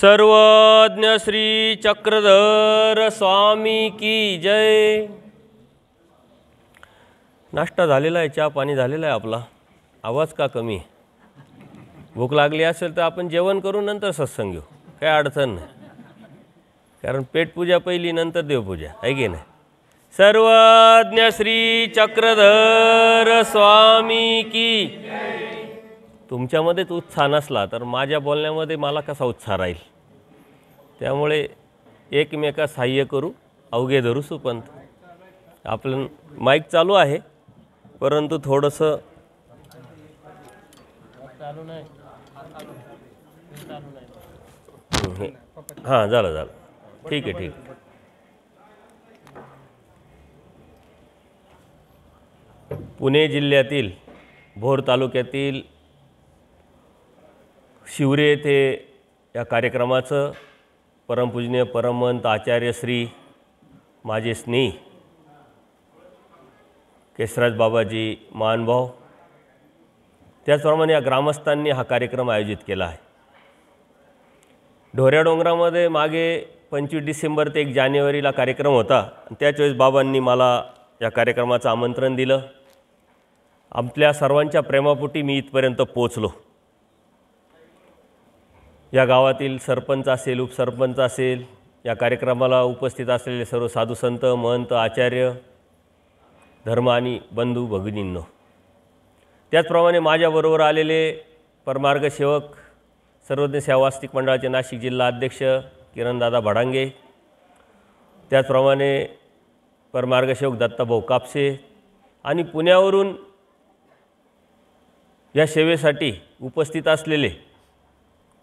सर्वज्ञ श्री चक्रधर स्वामी की जय। नाश्ता झालेला आहे, चहा पाणी झालेला आहे आपला। आवाज का कमी आहे? भूक लागली असेल तर आपण जेवण करू, नंतर सत्संग घेऊ, काय अडचण नाही। कारण पेटपूजा पहिली, नंतर देवपूजा आहे की नाही। सर्वज्ञ श्री चक्रधर स्वामी की जय। तुमच्यामध्येच उत्साह नसला तर माझ्या बोलण्यामध्ये मला कसा उत्साह राहील? त्यामुळे एकमेका सहाय्य करू, अवघे धरू सुपंथ। आपलं माईक चालू आहे, परंतु थोडंसं चालू नाही। हां, झालं, ठीक आहे। पुणे जिल्ह्यातील भोर तालुक्यातील शिवरे येथे या कार्यक्रमाचं परमपूजनीय परमहंत आचार्य श्री माझे स्नेही केशराज बाबाजी महानुभाव, त्याचप्रमाणे या ग्रामस्थांनी हा कार्यक्रम आयोजित केला आहे। ढोऱ्या डोंगरामध्ये मागे 25 डिसेंबर ते 1 जानेवारीला कार्यक्रम होता। त्याच वेळेस बाबांनी मला या कार्यक्रमाचं आमंत्रण दिलं। आपल्या सर्वांच्या प्रेमापोटी मी इथपर्यंत पोचलो। या गावातील सरपंच असेल, उपसरपंच असेल, या कार्यक्रमाला उपस्थित असलेले सर्व साधू संत, महंत, आचार्य, धर्म आणि बंधू भगिनींनो, त्याचप्रमाणे माझ्याबरोबर आलेले परमार्ग सेवक, सर्वज्ञ सेवा वास्तिक मंडळाचे नाशिक जिल्हा अध्यक्ष किरणदादा भडांगे, त्याचप्रमाणे परमार्ग सेवक दत्ताभाऊ कापसे आणि पुण्यावरून या सेवेसाठी उपस्थित असलेले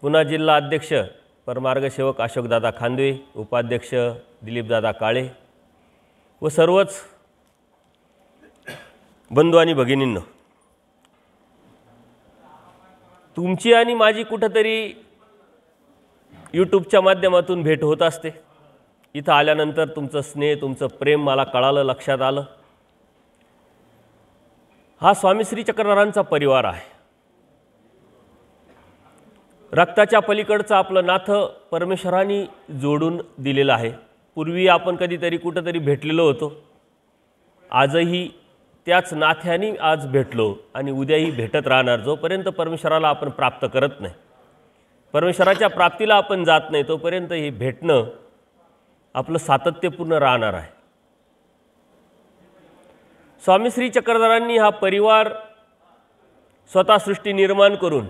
पुणे जिल्हा अध्यक्ष परमार्ग सेवक अशोकदादा खांदवे, उपाध्यक्ष दिलीपदादा काळे व सर्वच बंधू आणि भगिनींनो, तुमची आणि माझी कुठेतरी यूट्यूबच्या माध्यमातून भेट होत असते। इथं आल्यानंतर तुमचं स्नेह, तुमचं प्रेम मला कळालं, लक्षात आलं। हा स्वामी श्री चक्रधरांचा परिवार आहे। रक्ताच्या पलीकडचं आपलं नातं परमेश्वरांनी जोडून दिलेलं आहे। पूर्वी आपण कधीतरी कुठेतरी भेटलेलो होतो, आजही त्याच नात्याने आज भेटलो आणि उद्याही भेटत राहणार। जोपर्यंत परमेश्वराला आपण प्राप्त करत नाही, परमेश्वराच्या प्राप्तीला आपण जात नाही, तोपर्यंत हे भेटणं आपलं सातत्यपूर्ण राहणार आहे। स्वामी श्री चक्रधरांनी हा परिवार स्वतः सृष्टी निर्माण करून,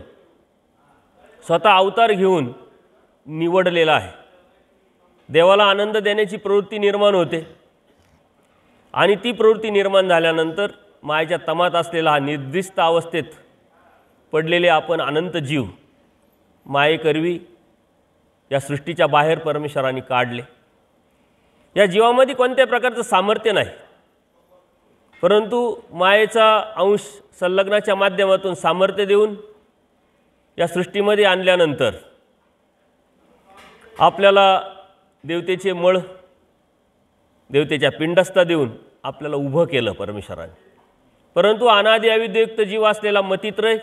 स्वतः अवतार घेऊन निवडलेला आहे। देवाला आनंद देण्याची प्रवृत्ती निर्माण होते आणि ती प्रवृत्ती निर्माण झाल्यानंतर मायेच्या तमात असलेला हा निर्दिष्ट अवस्थेत पडलेले आपण अनंत जीव मायेकरवी या सृष्टीच्या बाहेर परमेश्वरांनी काढले। या जीवामध्ये कोणत्या प्रकारचं सामर्थ्य नाही, परंतु मायेचा अंश संलग्नाच्या माध्यमातून सामर्थ्य देऊन या सृष्टीमध्ये आणल्यानंतर आपल्याला देवतेचे मळ, देवतेच्या पिंडस्था देऊन आपल्याला उभं केलं परमेश्वराने। परंतु अनादि अविद्युक्त जीव असलेला मतित्रय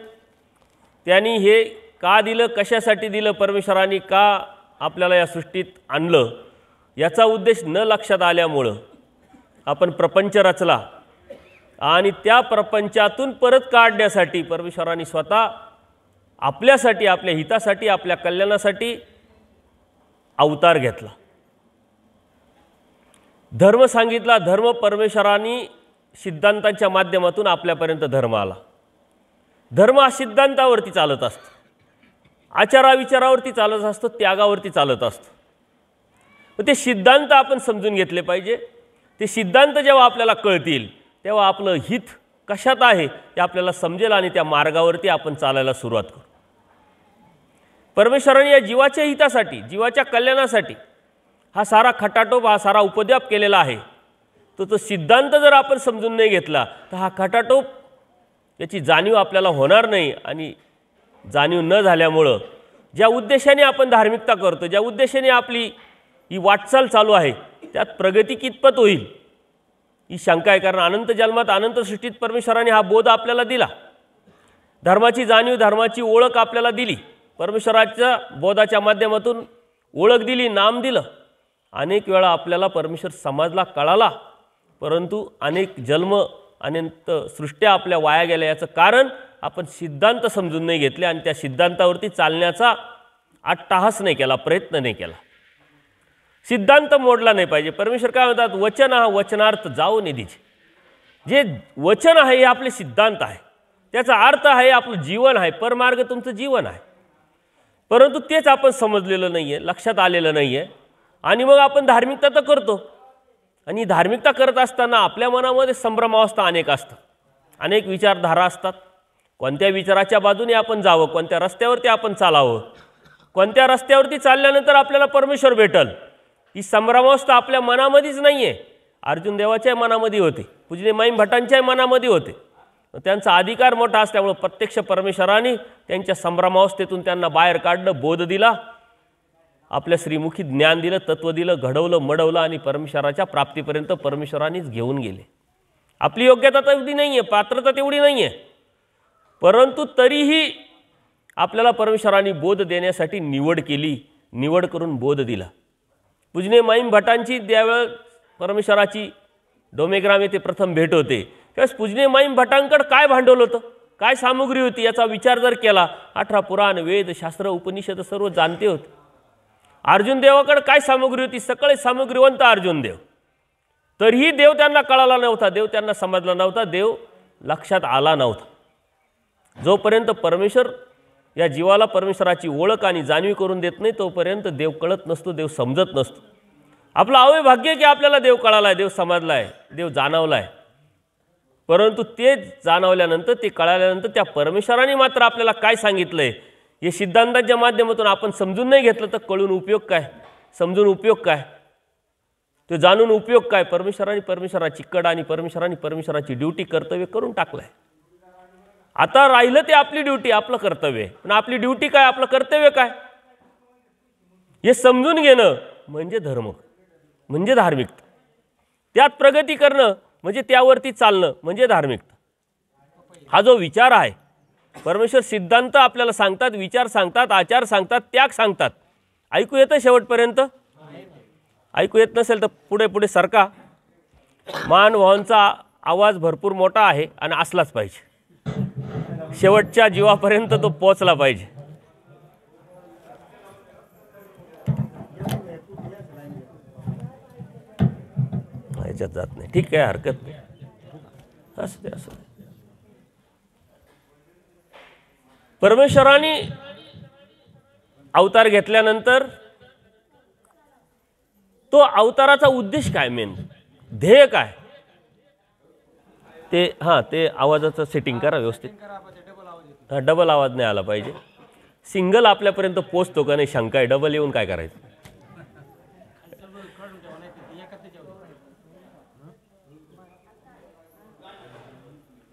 त्यांनी हे का दिलं, कशासाठी दिलं, परमेश्वराने का आपल्याला या सृष्टीत आणलं, याचा उद्देश न लक्षात आल्यामुळं आपण प्रपंच रचला आणि त्या प्रपंचातून परत काढण्यासाठी परमेश्वराने स्वतः आपल्यासाठी, आपल्या हितासाठी, आपल्या कल्याणासाठी अवतार घेतला। धर्म सांगितला, धर्म परमेश्वरांनी सिद्धांतांच्या माध्यमातून आपल्यापर्यंत धर्म आला। धर्म हा सिद्धांतावरती चालत असतो, आचाराविचारावरती चालत असतो, त्यागावरती चालत असतो। ते सिद्धांत आपण समजून घेतले पाहिजे। ते सिद्धांत जेव्हा आपल्याला कळतील तेव्हा आपलं हित कशात आहे ते आपल्याला समजेल आणि त्या मार्गावरती आपण चालायला सुरुवात करू। परमेश्वराने या जीवाच्या हितासाठी, जीवाच्या कल्याणासाठी हा सारा खटाटोप, हा सारा उपद्व्याप केलेला आहे। तो सिद्धांत जर आपण समजून नाही घेतला तर हा खटाटोप याची जाणीव आपल्याला होणार नाही आणि जाणीव न झाल्यामुळं ज्या उद्देशाने आपण धार्मिकता करतो, ज्या उद्देशाने आपली ही वाटचाल चालू आहे, त्यात प्रगती कितपत होईल ही शंका आहे। कारण अनंत जन्मात, अनंत सृष्टीत परमेश्वराने हा बोध आपल्याला दिला, धर्माची जाणीव, धर्माची ओळख आपल्याला दिली। परमेश्वराच्या बोधाच्या माध्यमातून ओळख दिली, नाम दिलं. अनेक वेळा आपल्याला परमेश्वर समजला, कळाला, परंतु अनेक जन्म अनंत सृष्ट्या आपल्या वाया गेल्या. याचं कारण आपण सिद्धांत समजून नाही घेतले आणि त्या सिद्धांतावरती चालण्याचा अट्टाहास नाही केला, प्रयत्न नाही केला. सिद्धांत मोडला नाही पाहिजे. परमेश्वर काय म्हणतात, वचन हा वचनार्थ जाऊ निधीचे. जे वचन आहे हे आपले सिद्धांत आहे, त्याचा अर्थ आहे आपलं जीवन आहे, परमार्ग तुमचं जीवन आहे. परंतु तेच आपण समजलेलं नाही आहे, लक्षात आलेलं नाही आहे. आणि मग आपण धार्मिकता तर करतो, आणि धार्मिकता करत असताना आपल्या मनामध्ये संभ्रमावस्था अनेक असतात, अनेक विचारधारा असतात. कोणत्या विचाराच्या बाजूने आपण जावं, कोणत्या रस्त्यावरती आपण चालावं, कोणत्या रस्त्यावरती चालल्यानंतर आपल्याला परमेश्वर भेटल, ही संभ्रमावस्था आपल्या मनामध्येच नाही आहे. अर्जुन देवाच्या मनामध्ये होते, पूजनीय माईम भटांच्या मनामध्ये होते. त्यांचा अधिकार मोठा असल्यामुळे प्रत्यक्ष परमेश्वराने त्यांच्या संभ्रमावस्थेतून त्यांना बाहेर काढलं, बोध दिला, आपल्या श्रीमुखी ज्ञान दिलं, तत्व दिलं, घडवलं, मडवलं आणि परमेश्वराच्या प्राप्तीपर्यंत परमेश्वरानेच घेऊन गेले. आपली योग्यता तेवढी नाही आहे, पात्रता तेवढी नाही आहे, परंतु तरीही आपल्याला परमेश्वराने बोध देण्यासाठी निवड केली, निवड करून बोध दिला. पूजनीय माईम भटांची त्यावेळेस परमेश्वराची डोमेग्राम येथे प्रथम भेट होते. त्यावेळेस पूजनीय माईम भटांकडे काय भांडवल होतं, काय सामुग्री होती, याचा विचार जर केला, 18 पुराण, वेद, शास्त्र, उपनिषद सर्व जाणते होते. अर्जुन देवाकडे काय सामुग्री होती, सगळे सामुग्रीवंत अर्जुन देव. तरीही देव त्यांना कळाला नव्हता, देव त्यांना समजला नव्हता, देव लक्षात आला नव्हता. जोपर्यंत परमेश्वर या जीवाला परमेश्वराची ओळख आणि जाणीव करून देत नाही, तोपर्यंत देव कळत नसतो, देव समजत नसतो. आपलं अवभाग्य की आपल्याला देव कळाला आहे, देव समजला आहे, देव जाणवला आहे. परंतु ते जाणवल्यानंतर, ते कळाल्यानंतर त्या परमेश्वराने मात्र आपल्याला काय सांगितलं आहे हे सिद्धांतांच्या माध्यमातून आपण समजून नाही घेतलं तर कळून उपयोग काय, समजून उपयोग काय, ते जाणून उपयोग काय. परमेश्वराने परमेश्वराची कड आणि परमेश्वराची ड्युटी, कर्तव्य करून टाकलं आहे. आता राहिलं ते आपली ड्युटी, आपलं कर्तव्य. पण आपली ड्युटी काय, आपलं कर्तव्य काय, हे समजून घेणं म्हणजे धर्म, म्हणजे धार्मिकता. त्यात प्रगती करणं म्हणजे त्यावरती चालणं म्हणजे धार्मिकता. हा जो विचार आहे, परमेश्वर सिद्धांत आपल्याला सांगतात, विचार सांगतात, आचार सांगतात, त्याग सांगतात. ऐकू येतं शेवटपर्यंत? ऐकू येत नसेल तर पुढे पुढे सरका. महानुभावांचा आवाज भरपूर मोठा आहे आणि असलाच पाहिजे, शेवटच्या जीवापर्यंत तो पोचला पाहिजे. ह्याच्यात जात नाही, ठीक आहे, हरकत नाही, असं ते असं. परमेश्वराने अवतार घेतल्यानंतर तो अवताराचा उद्देश काय, मेन ध्येय काय, ते ते आवाजाचं सेटिंग करा व्यवस्थित. डबल आवाज नाही आला पाहिजे. सिंगल आपल्यापर्यंत पोचतो का नाही शंका आहे, डबल येऊन काय करायचं.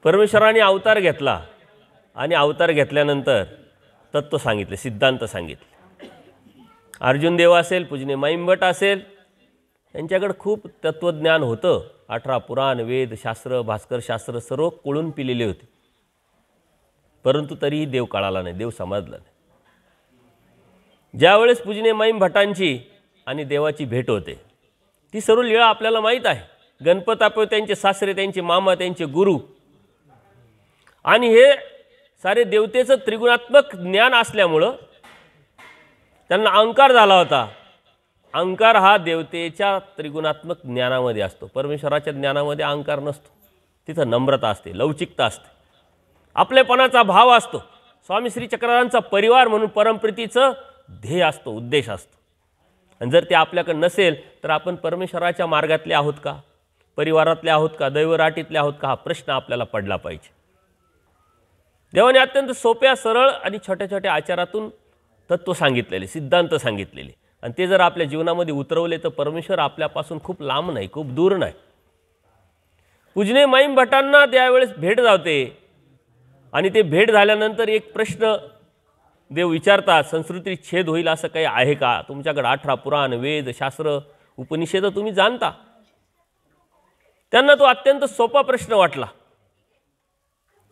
परमेश्वराने अवतार घेतला आणि अवतार घेतल्यानंतर तत्व सांगितले, सिद्धांत सांगितले. अर्जुन देव असेल, पूजनीय माईम भट असेल, त्यांच्याकडे खूप तत्वज्ञान होतं. 18 पुराण, वेद, शास्त्र, भास्कर शास्त्र सर्व कोळून पिलेले होते. परंतु तरीही देव कळाला नाही, देव समजला नाही. ज्यावेळेस पूजनीय माईम भटांची आणि देवाची भेट होते, ती सर्व लीळा आपल्याला माहीत आहे. गणपतापे त्यांचे सासरे, त्यांचे मामा, त्यांचे गुरु, आणि हे सारे देवतेचं त्रिगुणात्मक ज्ञान असल्यामुळं त्यांना अहंकार झाला होता. अहंकार हा देवतेच्या त्रिगुणात्मक ज्ञानामध्ये असतो, परमेश्वराच्या ज्ञानामध्ये अहंकार नसतो. तिथं नम्रता असते, लवचिकता असते, आपलेपणाचा भाव असतो. स्वामी श्री चक्रधरांचा परिवार म्हणून परमप्रीतीचं ध्येय असतो, उद्देश असतो. आणि जर ते आपल्याकडे नसेल तर आपण परमेश्वराच्या मार्गातले आहोत का, परिवारातले आहोत का, दैवराटीतले आहोत का, हा प्रश्न आपल्याला पडला पाहिजे. देवाने अत्यंत सोप्या, सरळ आणि छोट्या छोट्या आचारातून तत्व सांगितलेले, सिद्धांत सांगितलेले, आणि ते जर आपल्या जीवनामध्ये उतरवले तर परमेश्वर आपल्यापासून खूप लांब नाही, खूप दूर नाही. पूजनीय माईम भटांना त्यावेळेस भेट जाते आणि ते भेट झाल्यानंतर एक प्रश्न देव विचारतात, संस्कृती छेद होईल असं काही आहे का, तुमच्याकडे 18 पुराण, वेद, शास्त्र, उपनिषद तुम्ही जाणता. त्यांना तो अत्यंत सोपा प्रश्न वाटला.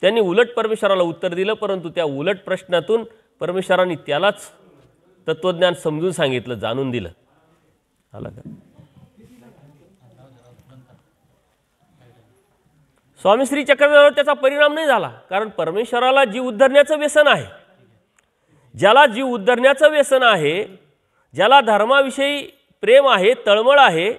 त्यांनी उलट परमेश्वराला उत्तर दिलं, परंतु त्या उलट प्रश्नातून परमेश्वराने त्यालाच तत्त्वज्ञान समजून सांगितलं, जाणून दिलं. आला का? स्वामी श्री चक्रधरांवर त्याचा परिणाम नाही झाला, कारण परमेश्वराला जीव उद्धरण्याचं व्यसन आहे. ज्याला जीव उद्धरण्याचं व्यसन आहे, ज्याला धर्माविषयी प्रेम आहे, तळमळ आहे,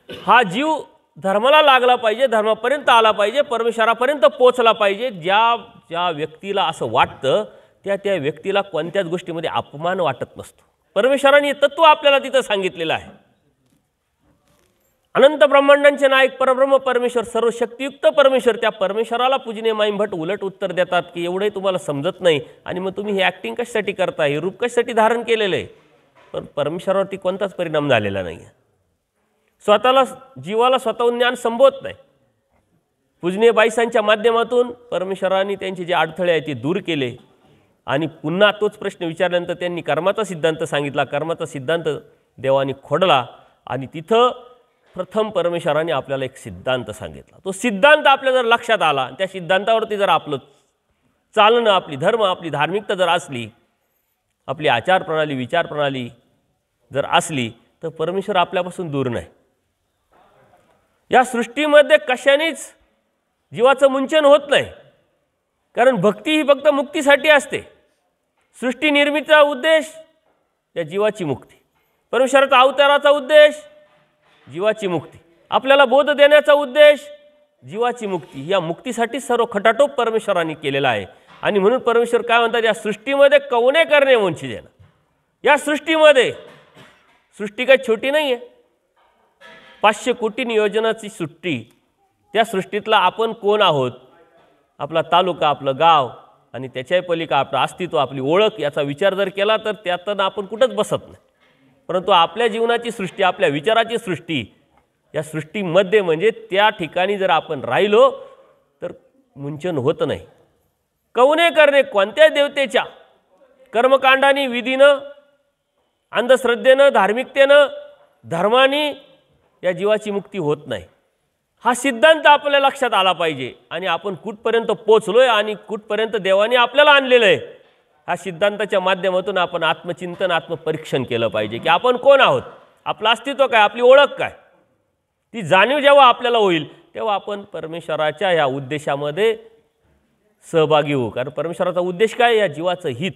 हा जीव धर्माला लागला पाहिजे, धर्मापर्यंत आला पाहिजे, परमेश्वरापर्यंत पोहोचला पाहिजे. ज्या ज्या व्यक्तीला असं वाटतं त्या व्यक्तीला कोणत्याच गोष्टीमध्ये अपमान वाटत नसतो. परमेश्वराने तत्व आपल्याला तिथं सांगितलेलं आहे. अनंत ब्रह्मांडांचे नायक परब्रह्म परमेश्वर, सर्व शक्तियुक्त परमेश्वर, त्या परमेश्वराला पूजनीय माईम भट उलट उत्तर देतात की एवढंही तुम्हाला समजत नाही आणि मग तुम्ही हे ॲक्टिंग कशासाठी करता, हे रूप कशासाठी धारण केलेलं आहे. पण परमेश्वरावरती कोणताच परिणाम झालेला नाही आहे. स्वतःला जीवाला स्वतःहून ज्ञान संभवत नाही. पूजनीय बाईसांच्या माध्यमातून परमेश्वराने त्यांचे जे अडथळे आहेत ते दूर केले आणि पुन्हा तोच प्रश्न विचारल्यानंतर त्यांनी कर्माचा सिद्धांत सांगितला. कर्माचा सिद्धांत देवाने खोडला आणि तिथं प्रथम परमेश्वराने आपल्याला एक सिद्धांत सांगितला. तो सिद्धांत आपल्या जर लक्षात आला, त्या सिद्धांतावरती जर आपलं चालणं, आपली धर्म, आपली धार्मिकता जर असली, आपली आचारप्रणाली, विचारप्रणाली जर असली, तर परमेश्वर आपल्यापासून दूर नाही. या सृष्टीमध्ये कशानेच जीवाचं मुंचन होत नाही, कारण भक्ती ही फक्त मुक्तीसाठी असते. सृष्टी निर्मितीचा उद्देश या जीवाची मुक्ती, परमेश्वराचा अवताराचा उद्देश जीवाची मुक्ती, आपल्याला बोध देण्याचा उद्देश जीवाची मुक्ती. या मुक्तीसाठी सर्व खटाटोप परमेश्वराने केलेला आहे. आणि म्हणून परमेश्वर काय म्हणतात, या सृष्टीमध्ये कवने करणे वंचित आहे. या सृष्टीमध्ये, सृष्टी काही छोटी नाही आहे, 500 कोटी नियोजनाची सृष्टी. त्या सृष्टीतला आपण कोण आहोत, आपला तालुका, आपलं गाव आणि त्याच्याही पलीकडे आपलं अस्तित्व, आपली ओळख, याचा विचार जर केला तर त्यातनं आपण कुठंच बसत नाही. परंतु आपल्या जीवनाची सृष्टी, आपल्या विचाराची सृष्टी, या सृष्टीमध्ये म्हणजे त्या ठिकाणी जर आपण राहिलो तर मुंचन होत नाही. कवने करणे, कोणत्या देवतेच्या कर्मकांडाने, विधीनं, अंधश्रद्धेनं, धार्मिकतेनं, धर्माने या जीवाची मुक्ती होत नाही. हा सिद्धांत आपल्या लक्षात आला पाहिजे आणि आपण कुठपर्यंत पोचलोय आणि कुठपर्यंत देवाने आपल्याला आणलेलं आहे, ह्या सिद्धांताच्या माध्यमातून आपण आत्मचिंतन, आत्मपरीक्षण केलं पाहिजे की आपण कोण आहोत, आपलं अस्तित्व काय, आपली ओळख काय. ती जाणीव जेव्हा आपल्याला होईल तेव्हा आपण परमेश्वराच्या ह्या उद्देशामध्ये सहभागी होऊ. कारण परमेश्वराचा उद्देश काय, या जीवाचं हित.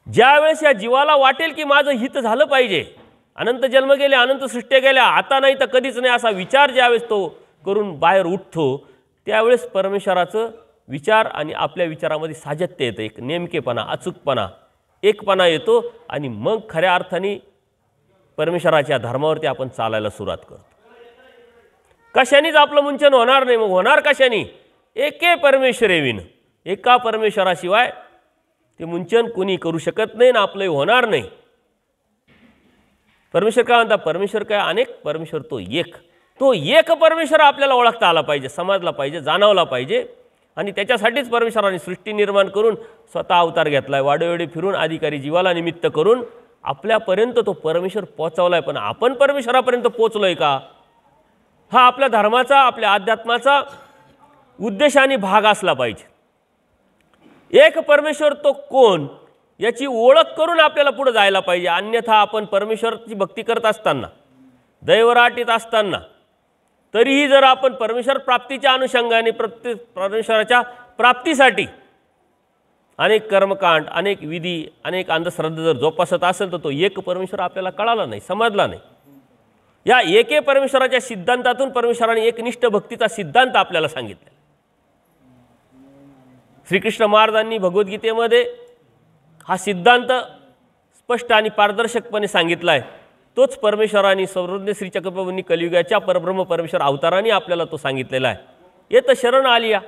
ज्यावेळेस या जीवाला वाटेल की माझं हित झालं पाहिजे, अनंत जन्म गेले, अनंत सृष्ट्या गेल्या, आता नाही तर कधीच नाही, असा विचार ज्यावेळेस तो करून बाहेर उठतो, त्यावेळेस परमेश्वराचं विचार आणि आपल्या विचारामध्ये साजत्य येतं, एक नेमकेपणा, अचूकपणा, एकपणा येतो आणि मग खऱ्या अर्थाने परमेश्वराच्या धर्मावरती आपण चालायला सुरुवात करतो. कशानेच आपलं मुंचन होणार नाही. मग होणार कशाने, एके परमेश्वरे विन, एका परमेश्वराशिवाय ते मुंचन कोणी करू शकत नाही ना आपलंही होणार नाही. परमेश्वर काय म्हणतात, परमेश्वर काय अनेक, परमेश्वर तो एक. तो एक परमेश्वर आपल्याला ओळखता आला पाहिजे, समजला पाहिजे, जाणवला पाहिजे. आणि त्याच्यासाठीच परमेश्वराने सृष्टी निर्माण करून स्वतः अवतार घेतलाय, वाडोवेडी फिरून अधिकारी जीवाला निमित्त करून आपल्यापर्यंत तो परमेश्वर पोहोचवलाय. पण आपण परमेश्वरापर्यंत पोहोचलोय का, हा आपल्या धर्माचा, आपल्या अध्यात्माचा उद्देश आणि भाग असला पाहिजे. एक परमेश्वर तो कोण याची ओळख करून आपल्याला पुढे जायला पाहिजे. अन्यथा आपण परमेश्वराची भक्ती करत असताना, दैवराटीत असताना, तरीही जर आपण परमेश्वर प्राप्तीच्या अनुषंगाने परमेश्वराच्या प्राप्तीसाठी अनेक कर्मकांड, अनेक विधी, अनेक अंधश्रद्धा जर जोपासत असेल तर तो एक परमेश्वर आपल्याला कळाला नाही, समजला नाही. या एके परमेश्वराच्या सिद्धांतातून परमेश्वराने एकनिष्ठ भक्तीचा सिद्धांत आपल्याला सांगितला. श्रीकृष्ण महाराजांनी भगवद्गीतेमध्ये हा सिद्धांत स्पष्ट आणि पारदर्शकपणे सांगितला आहे. तोच परमेश्वराने सर्वज्ञ श्री चक्रप्रभूंनी कलियुगाच्या परब्रह्म परमेश्वर अवताराने आपल्याला तो सांगितलेला आहे. येत शरण आलिया,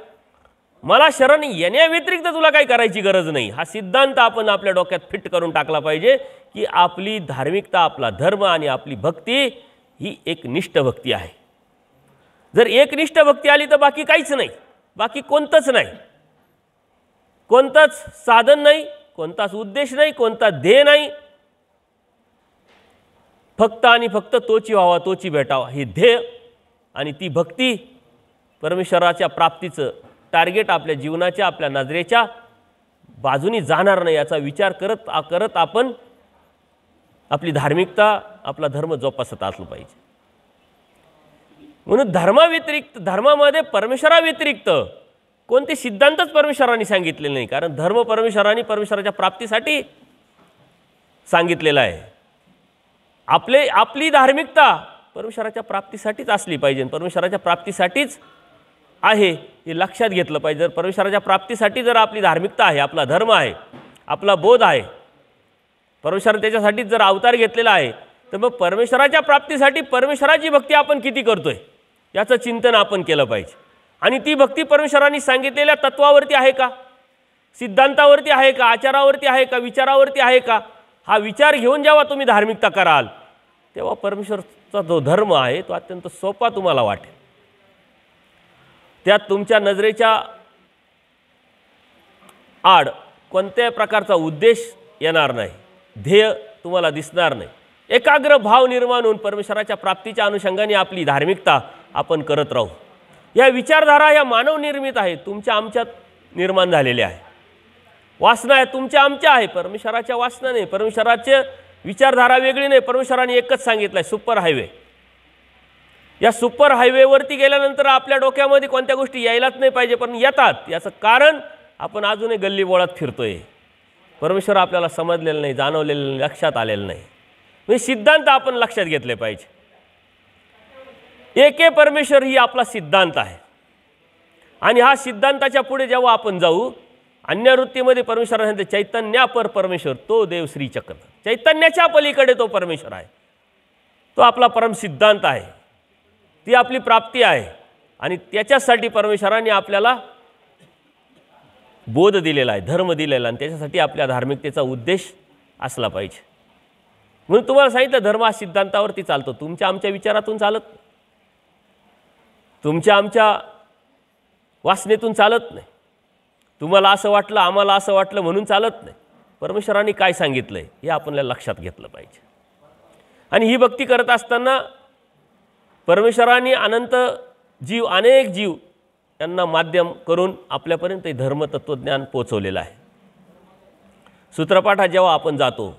मला शरण येण्याव्यतिरिक्त तुला काही करायची गरज नाही. हा सिद्धांत आपण आपल्या डोक्यात फिट करून टाकला पाहिजे की आपली धार्मिकता, आपला धर्म आणि आपली भक्ती ही एकनिष्ठ भक्ती आहे. जर एकनिष्ठ भक्ती आली तर बाकी काहीच नाही, बाकी कोणतंच नाही, कोणतंच साधन नाही, कोणताच उद्देश नाही, कोणता ध्येय नाही. फक्त आणि फक्त तोची व्हावा, तोची भेटावा हे ध्येय आणि ती भक्ती, परमेश्वराच्या प्राप्तीचं टार्गेट आपल्या जीवनाच्या, आपल्या नजरेच्या बाजूनी जाणार नाही याचा विचार करत करत आपण आपली धार्मिकता, आपला धर्म जोपासत असलं पाहिजे. म्हणून धर्माव्यतिरिक्त, धर्मामध्ये परमेश्वराव्यतिरिक्त कोणते सिद्धांतच परमेश्वरांनी सांगितलेले नाही, कारण धर्म परमेश्वरांनी परमेश्वराच्या प्राप्तीसाठी सांगितलेला आहे. आपली धार्मिकता परमेश्वराच्या प्राप्तीसाठीच असली पाहिजे, परमेश्वराच्या प्राप्तीसाठीच आहे हे लक्षात घेतलं पाहिजे. जर परमेश्वराच्या प्राप्तीसाठी जर आपली धार्मिकता आहे, आपला धर्म आहे, आपला बोध आहे, परमेश्वराने त्याच्यासाठीच जर अवतार घेतलेला आहे, तर मग परमेश्वराच्या प्राप्तीसाठी परमेश्वराची भक्ती आपण किती करतोय याचं चिंतन आपण केलं पाहिजे. आणि ती भक्ती परमेश्वरांनी सांगितलेल्या तत्वावरती आहे का, सिद्धांतावरती आहे का, आचारावरती आहे का, विचारावरती आहे का, हा विचार घेऊन जेव्हा तुम्ही धार्मिकता कराल तेव्हा परमेश्वरचा जो धर्म आहे तो अत्यंत सोपा तुम्हाला वाटेल. त्यात तुमच्या नजरेच्या आड कोणत्याही प्रकारचा उद्देश येणार नाही, ध्येय तुम्हाला दिसणार नाही. एकाग्र भाव निर्माण होऊन परमेश्वराच्या प्राप्तीच्या अनुषंगाने आपली धार्मिकता आपण करत राहू. या विचारधारा या मानव निर्मित आहे, तुमच्या आमच्यात निर्माण झालेल्या आहे. वासना आहे तुमच्या आमच्या आहे, परमेश्वराच्या वासना नाही, परमेश्वराचे विचारधारा वेगळी नाही. परमेश्वराने एकच सांगितलं आहे, सुपर हायवे. या सुपर हायवेवरती गेल्यानंतर आपल्या डोक्यामध्ये कोणत्या गोष्टी यायलाच नाही पाहिजे, पण येतात. याचं कारण आपण अजूनही गल्लीबोळात फिरतोय, परमेश्वर आपल्याला समजलेलं नाही, जाणवलेलं नाही, लक्षात आलेलं नाही. म्हणजे सिद्धांत आपण लक्षात घेतले पाहिजे. एके परमेश्वर ही आपला सिद्धांत आहे. आणि हा सिद्धांताच्या पुढे जेव्हा आपण जाऊ, अन्य वृत्तीमध्ये परमेश्वराने चैतन्यापर परमेश्वर, तो देव श्रीचक्र, चैतन्याच्या पलीकडे तो परमेश्वर आहे, तो आपला परमसिद्धांत आहे, ती आपली प्राप्ती आहे. आणि त्याच्यासाठी परमेश्वराने आपल्याला बोध दिलेला आहे, धर्म दिलेला, आणि त्याच्यासाठी आपल्या धार्मिकतेचा उद्देश असला पाहिजे. म्हणून तुम्हाला सांगितलं धर्म हा सिद्धांतावरती चालतो, तुमच्या आमच्या विचारातून चालत नाही, तुमच्या आमच्या वासनेतून चालत नाही, तुम्हाला असं वाटलं आम्हाला असं वाटलं म्हणून चालत नाही. परमेश्वराने काय सांगितलं आहे हे आपल्याला लक्षात घेतलं पाहिजे. आणि ही भक्ती करत असताना परमेश्वराने अनंत जीव, अनेक जीव यांना माध्यम करून आपल्यापर्यंत धर्मतत्वज्ञान पोचवलेलं आहे. सूत्रपाठात जेव्हा आपण जातो,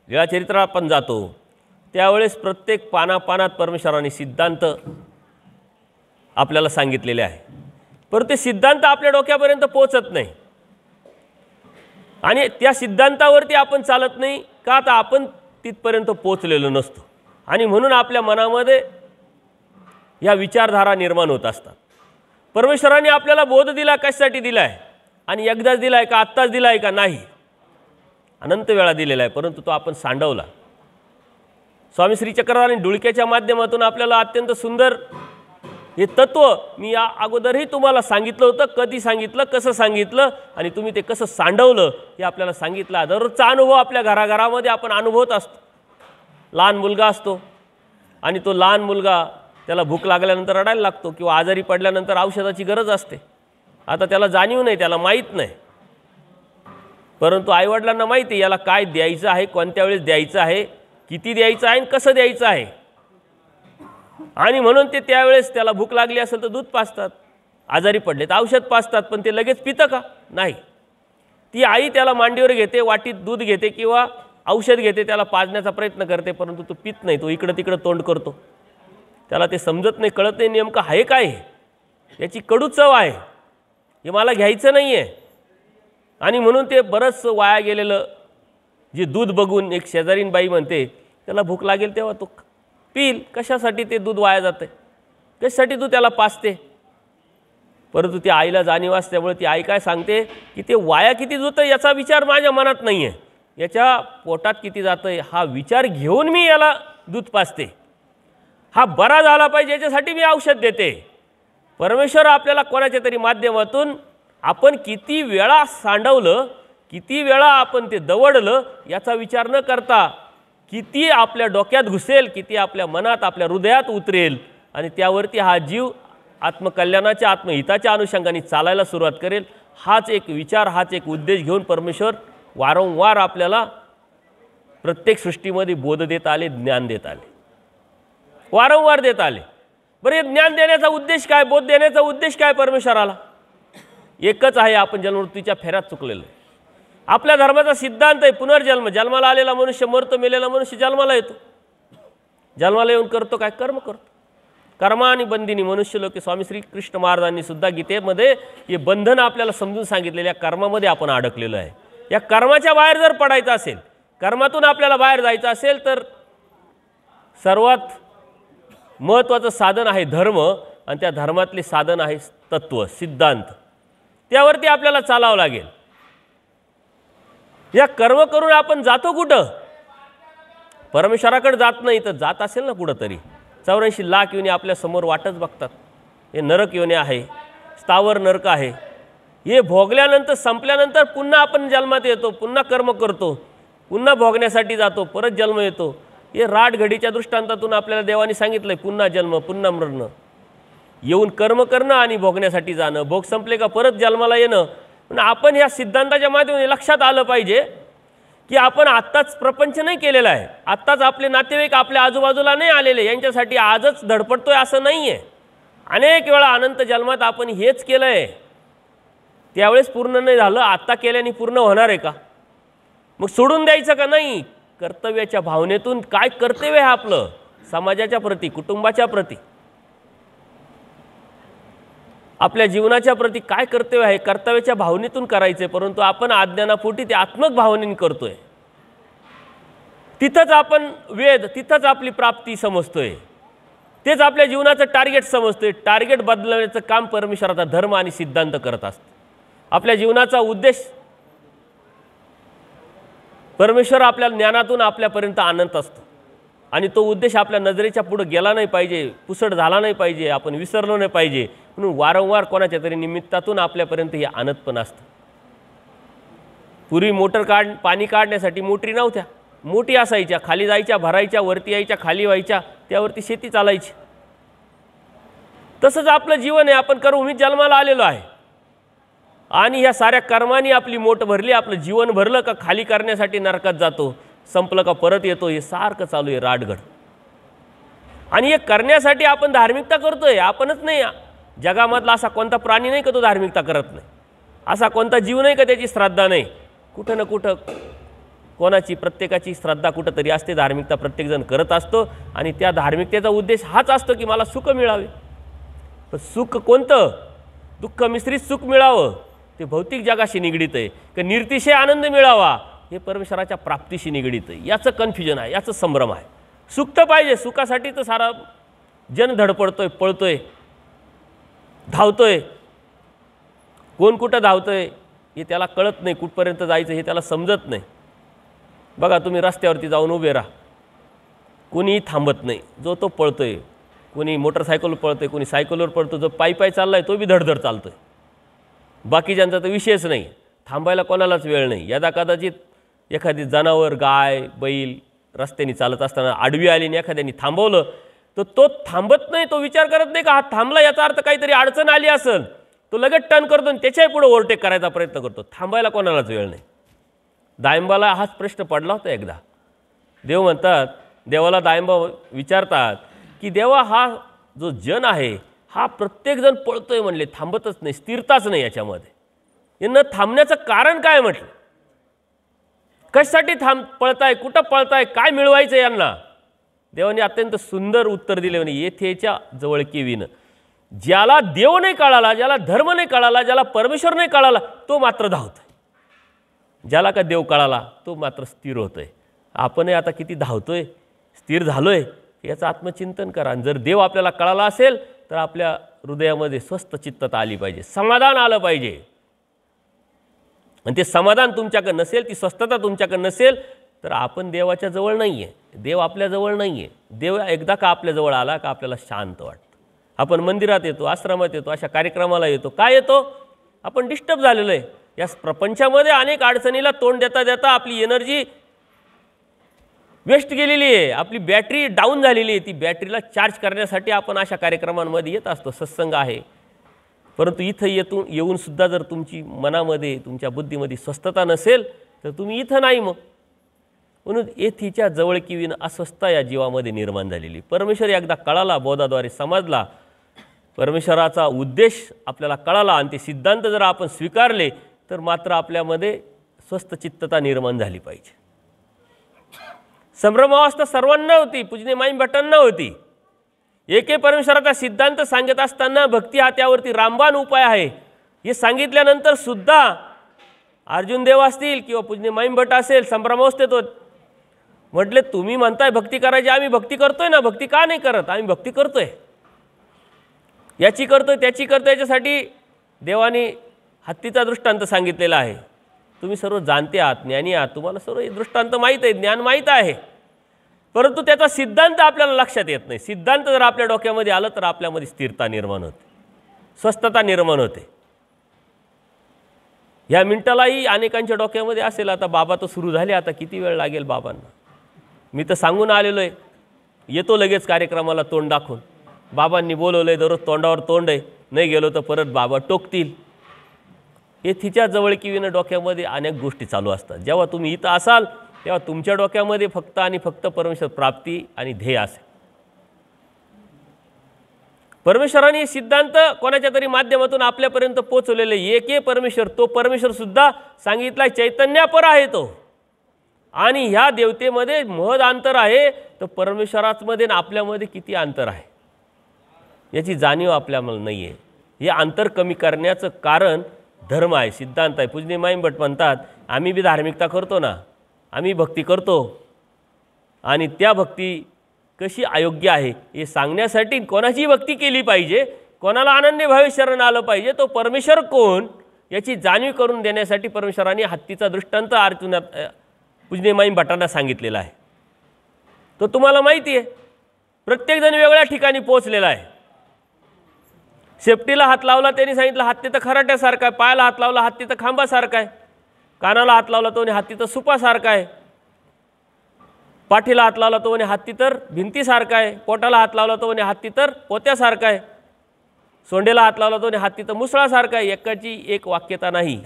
लीळाचरित्रात आपण जातो, त्यावेळेस प्रत्येक पानापानात परमेश्वराने सिद्धांत आपल्याला सांगितलेले आहे, परंतु ते सिद्धांत आपल्या डोक्यापर्यंत पोचत नाही. आणि त्या सिद्धांतावरती आपण चालत नाही का, तर आपण तिथपर्यंत पोचलेलो नसतो. आणि म्हणून आपल्या मनामध्ये या विचारधारा निर्माण होत असतात. परमेश्वराने आपल्याला बोध दिला, कशासाठी दिला आहे, आणि एकदाच दिला आहे का, आत्ताच दिला आहे का, नाही, अनंत वेळा दिलेला आहे, परंतु तो आपण सांडवला. स्वामी श्री चक्रधरांनी डुळक्याच्या माध्यमातून आपल्याला अत्यंत सुंदर हे तत्व मी या अगोदरही तुम्हाला सांगितलं होतं, कधी सांगितलं, कसं सांगितलं, आणि तुम्ही ते कसं सांडवलं हे आपल्याला सांगितलं. दररोजचा अनुभव आपल्या घराघरामध्ये आपण अनुभवत असतो. लहान मुलगा असतो आणि तो लहान मुलगा त्याला भूक लागल्यानंतर रडायला लागतो, किंवा आजारी पडल्यानंतर औषधाची गरज असते. आता त्याला जाणीव नाही, त्याला माहीत नाही, परंतु आईवडिलांना माहिती आहे याला काय द्यायचं आहे, कोणत्या वेळेस द्यायचं आहे, किती द्यायचं आहे आणि कसं द्यायचं आहे. आणि म्हणून ते त्यावेळेस त्याला भूक लागली असेल तर दूध पाजतात, आजारी पडले तर औषध पाजतात, पण ते लगेच पितं का, नाही. ती आई त्याला मांडीवर घेते, वाटीत दूध घेते किंवा औषध घेते, त्याला पाजण्याचा प्रयत्न करते, परंतु तो पित नाही, तो इकडं तिकडं तोंड करतो. त्याला ते समजत नाही, कळत नाही नेमकं आहे काय, याची कडू चव आहे, हे मला घ्यायचं नाही आहे. आणि म्हणून ते बरंच वाया गेलेलं जे दूध बघून एक शेजारीन बाई म्हणते त्याला भूक लागेल तेव्हा तो पिल, कशासाठी ते दूध वाया जाते, कशासाठी तू त्याला पाजते. परंतु त्या आईला जाणीव असल्यामुळे ती आई काय सांगते की ते वाया किती जातं याचा विचार माझ्या मनात नाही आहे, याच्या पोटात किती जातं हा विचार घेऊन मी याला दूध पाजते, हा बरा झाला पाहिजे याच्यासाठी मी औषध देते. परमेश्वर आपल्याला कोणाच्या तरी माध्यमातून आपण किती वेळा सांडवलं, किती वेळा आपण ते दवडलं याचा विचार न करता किती आपल्या डोक्यात घुसेल, किती आपल्या मनात, आपल्या हृदयात उतरेल, आणि त्यावरती हा जीव आत्मकल्याणाच्या, आत्महिताच्या अनुषंगाने चालायला सुरुवात करेल. हाच एक विचार, हाच एक उद्देश घेऊन परमेश्वर वारंवार आपल्याला प्रत्येक सृष्टीमध्ये बोध देत आले, ज्ञान देत आले, वारंवार देत आले. बरं, हे ज्ञान देण्याचा उद्देश काय, बोध देण्याचा उद्देश काय परमेश्वराला? एकच आहे, आपण जन्ममृत्यूच्या फेऱ्यात चुकलेलो आहे. आपल्या धर्माचा सिद्धांत आहे पुनर्जन्म. जन्माला आलेला मनुष्य मरतो, मेलेला मनुष्य जन्माला येतो. जन्माला येऊन करतो काय? कर्म करतो. कर्मानी बंदिनी मनुष्य लोके. स्वामी श्रीकृष्ण महाराजांनी सुद्धा गीतेमध्ये हे बंधन आपल्याला समजून सांगितलेल्या कर्मामध्ये आपण अडकलेलो आहे. या कर्माच्या बाहेर जर पडायचं असेल, कर्मातून आपल्याला बाहेर जायचं असेल, तर सर्वात महत्त्वाचं साधन आहे धर्म, आणि त्या धर्मातले साधन आहे तत्व, सिद्धांत. त्यावरती आपल्याला चालावं लागेल. या कर्म करून आपण जातो कुठं? परमेश्वराकडे जात नाही, तर जात असेल ना कुठंतरी. 84 लाख योनी आपल्या समोर वाटच बघतात. हे नरक योनी आहे, स्थावर नरक आहे. हे भोगल्यानंतर, संपल्यानंतर पुन्हा आपण जन्मात येतो, पुन्हा कर्म करतो, पुन्हा भोगण्यासाठी जातो, परत जन्म येतो. हे राट घडीच्या दृष्टांतातून आपल्याला देवाने सांगितलंय, पुन्हा जन्म, पुन्हा मरण. येऊन कर्म करणं आणि भोगण्यासाठी जाणं, भोग संपले का परत जन्माला येणं. पण आपण या सिद्धांताच्या माध्यमातून लक्षात आलं पाहिजे की आपण आत्ताच प्रपंच नाही केलेला आहे, आत्ताच आपले नातेवाईक आपल्या आजूबाजूला नाही आलेले, यांच्यासाठी आजच धडपडतोय असं नाही आहे. अनेक वेळा अनंत जन्मात आपण हेच केलं आहे, त्यावेळेस पूर्ण नाही झालं, आत्ता केल्याने पूर्ण होणार आहे का? मग सोडून द्यायचं का नाही? कर्तव्याच्या भावनेतून काय कर्तव्य आहे आपलं, समाजाच्या प्रती, कुटुंबाच्या प्रती, आपल्या जीवनाच्या प्रती काय कर्तव्य आहे, कर्तव्याच्या भावनेतून करायचे. परंतु आपण अज्ञानापोटी ते आत्मक भावनेने करतोय. तिथंच आपण वेद, तिथंच आपली प्राप्ती समजतोय, तेच आपल्या जीवनाचं टार्गेट समजतोय. टार्गेट बदलण्याचं काम परमेश्वराचा धर्म आणि सिद्धांत करत असतो. आपल्या जीवनाचा उद्देश परमेश्वर आपल्या ज्ञानातून आपल्यापर्यंत आणत असतो, आणि तो उद्देश आपल्या नजरेच्या पुढे गेला नाही पाहिजे, पुसट झाला नाही पाहिजे, आपण विसरलो नाही पाहिजे, म्हणून वारंवार कोणाच्या तरी निमित्तातून आपल्यापर्यंत हे आणत पण असतं. पूर्वी पाणी काढण्यासाठी मोटरी नव्हत्या, मोठी असायच्या, खाली जायच्या, भरायच्या, वरती यायच्या, खाली व्हायच्या, त्यावरती शेती चालायची. तसंच आपलं जीवन आहे. आपण कर्मभूमीत जन्माला आलेलो आहे, आणि ह्या साऱ्या कर्मांनी आपली मोठ भरली, आपलं जीवन भरलं का खाली करण्यासाठी नरकात जातो, संपलं का परत येतो. हे सारखं चालू आहे राटघड. आणि हे करण्यासाठी आपण धार्मिकता करतोय, आपणच नाही. जगामधला असा कोणता प्राणी नाही का तो धार्मिकता करत नाही, असा कोणता जीव नाही का त्याची श्रद्धा नाही. कुठं ना कुठं कोणाची, प्रत्येकाची श्रद्धा कुठंतरी असते, धार्मिकता प्रत्येकजण करत असतो, आणि त्या धार्मिकतेचा उद्देश हाच असतो की मला सुख मिळावे. पण सुख कोणतं? दुःख मिश्रित सुख मिळावं, ते भौतिक जगाशी निगडीत आहे. की निरतिशय आनंद मिळावा, हे परमेश्वराच्या प्राप्तीशी निगडीत आहे. याचं कन्फ्युजन आहे, याचं संभ्रम आहे. सुख तर पाहिजे, सुखासाठी तर सारा जन धडपडतोय, पळतोय, धावतोय. कोण कुठं धावतोय हे त्याला कळत नाही, कुठपर्यंत जायचं हे त्याला समजत नाही. बघा, तुम्ही रस्त्यावरती जाऊन उभे राहा, कोणीही थांबत नाही, जो तो पळतोय. कोणी मोटरसायकलवर पळतोय, कोणी सायकलवर पळतो, जो पायी पायी चाललाय तो बी धडधड चालतोय. बाकीच्यांचा तर विषयच नाही, थांबायला कोणालाच वेळ नाही. यदा कदाचित एखादी जनावर, गाय, बैल रस्त्याने चालत असताना आडवी आली आणि एखाद्याने थांबवलं, तर तो थांबत नाही, तो विचार करत नाही का हा थांबला याचा अर्थ काहीतरी अडचण आली असेल, तो लगेच टर्न करतो आणि त्याच्याही पुढे ओव्हरटेक करायचा प्रयत्न करतो. थांबायला कोणालाच वेळ नाही. दायंबाला हाच प्रश्न पडला होता एकदा. देव म्हणतात, देवाला दायंबा विचारतात की देवा, हा जो जन आहे हा प्रत्येकजण पळतोय म्हणले, थांबतच नाही, स्थिरताच नाही याच्यामध्ये, यांना थांबण्याचं कारण काय म्हटलं? कशासाठी पळताय, कुठं पळताय, काय मिळवायचं यांना? देवाने अत्यंत सुंदर उत्तर दिले म्हणे, येथेच्या जवळकीविन. ज्याला देव नाही कळाला, ज्याला धर्म नाही कळाला, ज्याला परमेश्वर नाही कळाला, तो मात्र धावतोय. ज्याला का देव कळाला तो मात्र स्थिर होतोय. आपणही आता किती धावतोय, स्थिर झालोय, याचं आत्मचिंतन करा. आणि जर देव आपल्याला कळाला असेल तर आपल्या हृदयामध्ये स्वस्थ चित्तता आली पाहिजे, समाधान आलं पाहिजे. आणि ते समाधान तुमच्याकडे नसेल, ती स्वस्थता तुमच्याकडे नसेल, तर आपण देवाच्या जवळ नाही आहे, देव आपल्या जवळ नाही आहे. देव एकदा का आपल्या जवळ आला का आपल्याला शांत वाटतं. आपण मंदिरात येतो, आश्रमात येतो, अशा कार्यक्रमाला येतो, काय येतो? आपण डिस्टर्ब झालेलो आहे. या प्रपंचामध्ये अनेक अडचणीला तोंड देता देता आपली एनर्जी वेस्ट गेलेली आहे, आपली बॅटरी डाऊन झालेली आहे. ती बॅटरीला चार्ज करण्यासाठी आपण अशा कार्यक्रमांमध्ये येत असतो, सत्संग आहे. परंतु इथं येऊन सुद्धा जर तुमची मनामध्ये, तुमच्या बुद्धीमध्ये स्वस्थता नसेल तर तुम्ही इथं नाही. मग म्हणून येथीच्या जवळकीविन अस्वस्थता या जीवामध्ये निर्माण झालेली. परमेश्वर एकदा कळाला, बोधाद्वारे समजला, परमेश्वराचा उद्देश आपल्याला कळाला, आणि ते सिद्धांत जर आपण स्वीकारले तर मात्र आपल्यामध्ये स्वस्थ चित्तता निर्माण झाली पाहिजे. संभ्रमावस्था सर्वांना होती, पूजनीय माईम भट्टांना होती. एके परमेश्वराचा सिद्धांत सांगत असताना भक्ती हा त्यावरती रामबाण उपाय आहे हे सांगितल्यानंतर सुद्धा अर्जुन देव असतील किंवा पूजनीय माईम भट्ट असेल संभ्रमावस्थेत होत. म्हटले तुम्ही म्हणताय भक्ती करायची, आम्ही भक्ती करतोय ना, भक्ती का नाही करत? आम्ही भक्ती करतोय, याची करतोय त्याची करतोय. याच्यासाठी देवाने हत्तीचा दृष्टांत सांगितलेला आहे. तुम्ही सर्व जाणते आहात, ज्ञानी आहात, तुम्हाला सर्व हे दृष्टांत माहीत आहे, ज्ञान माहीत आहे, परंतु त्याचा सिद्धांत आपल्याला लक्षात येत नाही. सिद्धांत जर आपल्या डोक्यामध्ये आलं तर आपल्यामध्ये स्थिरता निर्माण होते, स्वस्थता निर्माण होते. ह्या मिनिटालाही अनेकांच्या डोक्यामध्ये असेल आता बाबा तर सुरू झाले, आता किती वेळ लागेल बाबांना? मी तर सांगून आलेलो आहे, येतो लगेच कार्यक्रमाला तोंड दाखवून. बाबांनी बोलवलं आहे, दररोज तोंडावर तोंड आहे, नाही गेलो तर परत बाबा टोकतील. हे तिच्या जवळकीविनं डोक्यामध्ये अनेक गोष्टी चालू असतात. जेव्हा तुम्ही इथं असाल तेव्हा तुमच्या डोक्यामध्ये फक्त आणि फक्त परमेश्वर प्राप्ती आणि ध्येय असेल. परमेश्वराने सिद्धांत कोणाच्या तरी माध्यमातून आपल्यापर्यंत पोहोचवलेले एक परमेश्वर, तो परमेश्वर सुद्धा सांगितला चैतन्यापर आहे तो. आणि ह्या देवतेमध्ये महद अंतर आहे, तर परमेश्वरामध्ये आणि आपल्यामध्ये किती अंतर आहे याची जाणीव आपल्याला नाही आहे. हे अंतर कमी करण्याचं कारण धर्म आहे, सिद्धांत आहे. पूजनीय माईम भट्ट म्हणतात आम्ही बी धार्मिकता करतो ना, आम्ही भक्ती करतो, आणि त्या भक्ती कशी अयोग्य आहे हे सांगण्यासाठी कोणाची भक्ती केली पाहिजे, कोणाला आनंदी भावे शरण आलं पाहिजे, तो परमेश्वर कोण याची जाणीव करून देण्यासाठी परमेश्वराने हत्तीचा दृष्टांत अर्जुनात पूजनीय माईम भट्टांना सांगितलेला आहे. तो तुम्हाला माहिती आहे, प्रत्येकजण वेगळ्या ठिकाणी पोहोचलेला आहे. शेपटीला हात लावला त्यांनी सांगितलं हत्ती तर खराट्यासारखा आहे, पायाला हात लावला हत्ती तर खांबासारखा आहे, कानाला हात लावला तो हत्ती तर सुपासारखा आहे, पाठीला हात लावला तो हत्ती तर भिंतीसारखा आहे, पोटाला हात लावला तो हत्ती तर पोत्यासारखा आहे, सोंडेला हात लावला तो हत्ती तर मुसळासारखा आहे. एकाची एक वाक्यता नाही.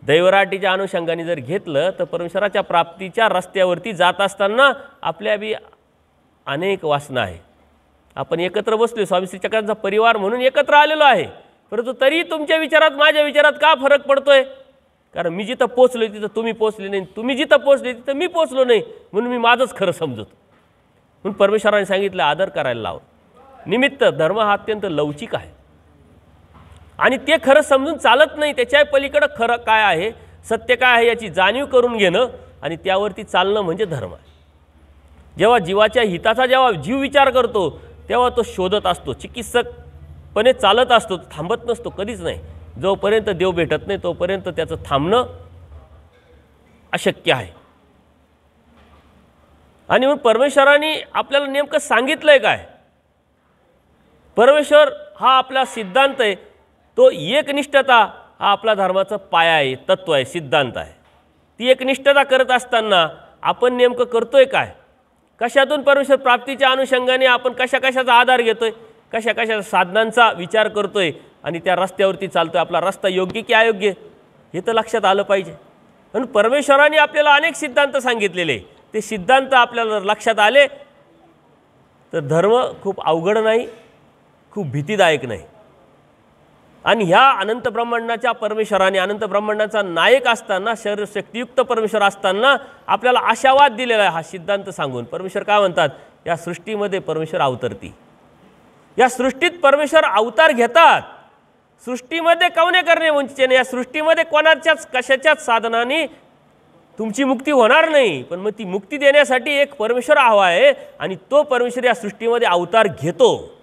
दैवराटीच्या अनुषंगाने जर घेतलं तर परमेश्वराच्या प्राप्तीच्या रस्त्यावरती जात असताना आपल्या बी अनेक वासना आहे. आपण एकत्र बसलो, स्वामी श्री चक्रांचा परिवार म्हणून एकत्र आलेलो आहे, परंतु तरी तुमच्या विचारात माझ्या विचारात का फरक पडतोय? कारण मी जिथं पोचलो तिथं तुम्ही पोचले नाही, तुम्ही जिथं पोचले तिथं मी पोचलो नाही, म्हणून मी माझंच खरं समजतो. म्हणून परमेश्वराने सांगितलं आदर करायला लाव. निमित्त धर्म हा अत्यंत लवचिक आहे आणि ते खरं समजून चालत नाही. त्याच्या पलीकडं खरं काय आहे, सत्य काय आहे याची जाणीव करून घेणं आणि त्यावरती चालणं म्हणजे धर्म आहे. जेव्हा जीवाच्या हिताचा जेव्हा जीव विचार करतो तेव्हा तो शोधत असतो, चिकित्सकपणे चालत असतो, थांबत नसतो कधीच नाही. जोपर्यंत देव भेटत नाही तोपर्यंत त्याचं थांबणं अशक्य आहे. आणि म्हणून परमेश्वराने आपल्याला नेमकं सांगितलंय काय? परमेश्वर हा आपला सिद्धांत आहे, तो एकनिष्ठता हा आपला धर्माचा पाया आहे, तत्व आहे, सिद्धांत आहे. ती एकनिष्ठता करत असताना आपण नेमकं करतोय काय? कशातून परमेश्वर प्राप्तीच्या अनुषंगाने आपण कशाचा आधार घेतोय, कशाच्या साधनांचा विचार करतोय आणि त्या रस्त्यावरती चालतोय. आपला रस्ता योग्य की अयोग्य हे तर लक्षात आलं पाहिजे. पण परमेश्वराने आपल्याला अनेक सिद्धांत सांगितलेले, ते सिद्धांत आपल्याला लक्षात आले तर धर्म खूप अवघड नाही, खूप भीतीदायक नाही. आणि ह्या अनंत ब्रह्मांडाच्या परमेश्वराने, अनंत ब्रह्मांडाचा नायक असताना, शक्तियुक्त परमेश्वर असताना आपल्याला आशावाद दिलेला आहे हा सिद्धांत सांगून. परमेश्वर काय म्हणतात, या सृष्टीमध्ये परमेश्वर अवतरती, या सृष्टीत परमेश्वर अवतार घेतात. सृष्टीमध्ये कवने करणे वंचित नाही, या सृष्टीमध्ये कोणाच्याच कशाच्याच साधनाने तुमची मुक्ती होणार नाही. पण मग ती मुक्ती देण्यासाठी एक परमेश्वर हवा आहे आणि तो परमेश्वर या सृष्टीमध्ये अवतार घेतो.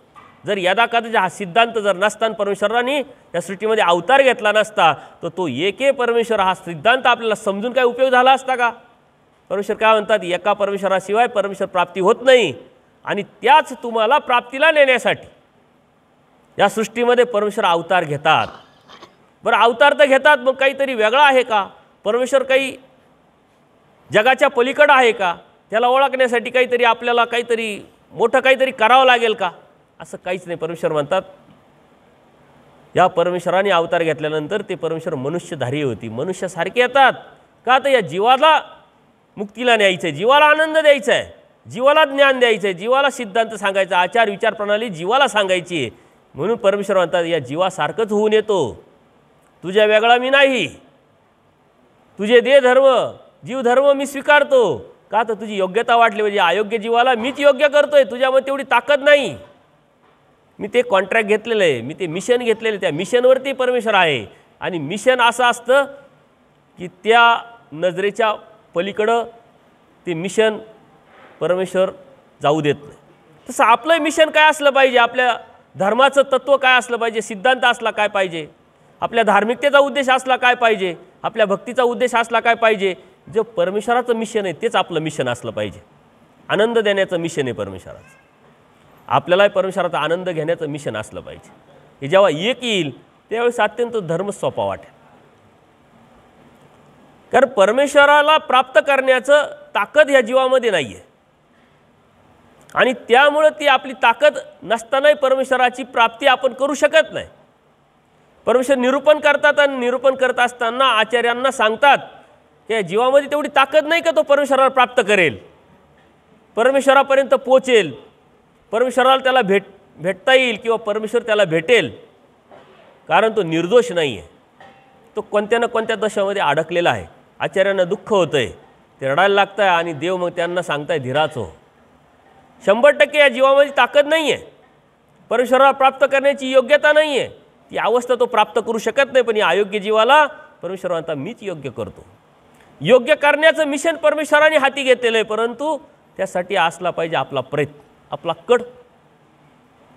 जर यदाकदाचित हा सिद्धांत जर नसताना, परमेश्वराने या सृष्टीमध्ये अवतार घेतला नसता तर तो एके परमेश्वर हा सिद्धांत आपल्याला समजून काय उपयोग झाला असता का? परमेश्वर काय म्हणतात, एका परमेश्वराशिवाय परमेश्वर प्राप्ती होत नाही. आणि त्याच तुम्हाला प्राप्तीला नेण्यासाठी या सृष्टीमध्ये परमेश्वर अवतार घेतात. बरं, अवतार तर घेतात, मग काहीतरी वेगळा आहे का? परमेश्वर काही जगाच्या पलीकडं आहे का? त्याला ओळखण्यासाठी काहीतरी आपल्याला काहीतरी मोठं काहीतरी करावं लागेल का? असं काहीच नाही. परमेश्वर म्हणतात, या परमेश्वराने अवतार घेतल्यानंतर ते परमेश्वर मनुष्यधारी होती, मनुष्यासारखे येतात का? तर या जीवाला मुक्तीला न्यायचं आहे, जीवाला आनंद द्यायचा आहे, जीवाला ज्ञान द्यायचं आहे, जीवाला सिद्धांत सांगायचा, आचार विचार प्रणाली जीवाला सांगायची आहे. म्हणून परमेश्वर म्हणतात, या जीवासारखंच होऊन येतो, तुझ्या वेगळा मी नाही. तुझे दे धर्म जीव धर्म मी स्वीकारतो, का तर तुझी योग्यता वाटली, म्हणजे अयोग्य जीवाला मीच योग्य करतोय, तुझ्यामध्ये तेवढी ताकद नाही, मी ते कॉन्ट्रॅक्ट घेतलेलं आहे, मी ते मिशन घेतलेलं, त्या मिशनवरती परमेश्वर आहे. आणि मिशन असं असतं की त्या नजरेच्या पलीकडं ते मिशन परमेश्वर जाऊ देत नाही. तसं आपलं मिशन काय असलं पाहिजे, आपल्या धर्माचं तत्त्व काय असलं पाहिजे, सिद्धांत असला काय पाहिजे, आपल्या धार्मिकतेचा उद्देश असला काय पाहिजे, आपल्या भक्तीचा उद्देश असला काय पाहिजे, जो परमेश्वराचं मिशन आहे तेच आपलं मिशन असलं पाहिजे. आनंद देण्याचं मिशन आहे परमेश्वराचं, आपल्याला परमेश्वराचा आनंद घेण्याचं मिशन असलं पाहिजे. हे जेव्हा एक येईल त्यावेळेस अत्यंत धर्म सोपा वाटेल, कारण परमेश्वराला प्राप्त करण्याचं ताकद ह्या जीवामध्ये नाही आहे. आणि त्यामुळं ती आपली ताकद नसतानाही परमेश्वराची प्राप्ती आपण करू शकत नाही. परमेश्वर निरूपण करतात आणि निरूपण करत असताना आचार्यांना सांगतात की या जीवामध्ये तेवढी ताकद नाही का तो परमेश्वराला प्राप्त करेल, परमेश्वरापर्यंत पोचेल, परमेश्वराला त्याला भेटता येईल किंवा परमेश्वर त्याला भेटेल, कारण तो निर्दोष नाही आहे, तो कोणत्या ना कोणत्या दशामध्ये अडकलेला आहे. आचार्यांना दुःख होतं आहे, ते रडायला लागतं आहे आणि देव मग त्यांना सांगताय धीराच हो, 100% या जीवामध्ये ताकद नाही आहे, परमेश्वराला प्राप्त करण्याची योग्यता नाही आहे, ती अवस्था तो प्राप्त करू शकत नाही. पण या अयोग्य जीवाला परमेश्वर म्हणता मीच योग्य करतो. योग्य करण्याचं मिशन परमेश्वराने हाती घेतलेलं आहे, परंतु त्यासाठी असला पाहिजे आपला प्रयत्न, आपला कड.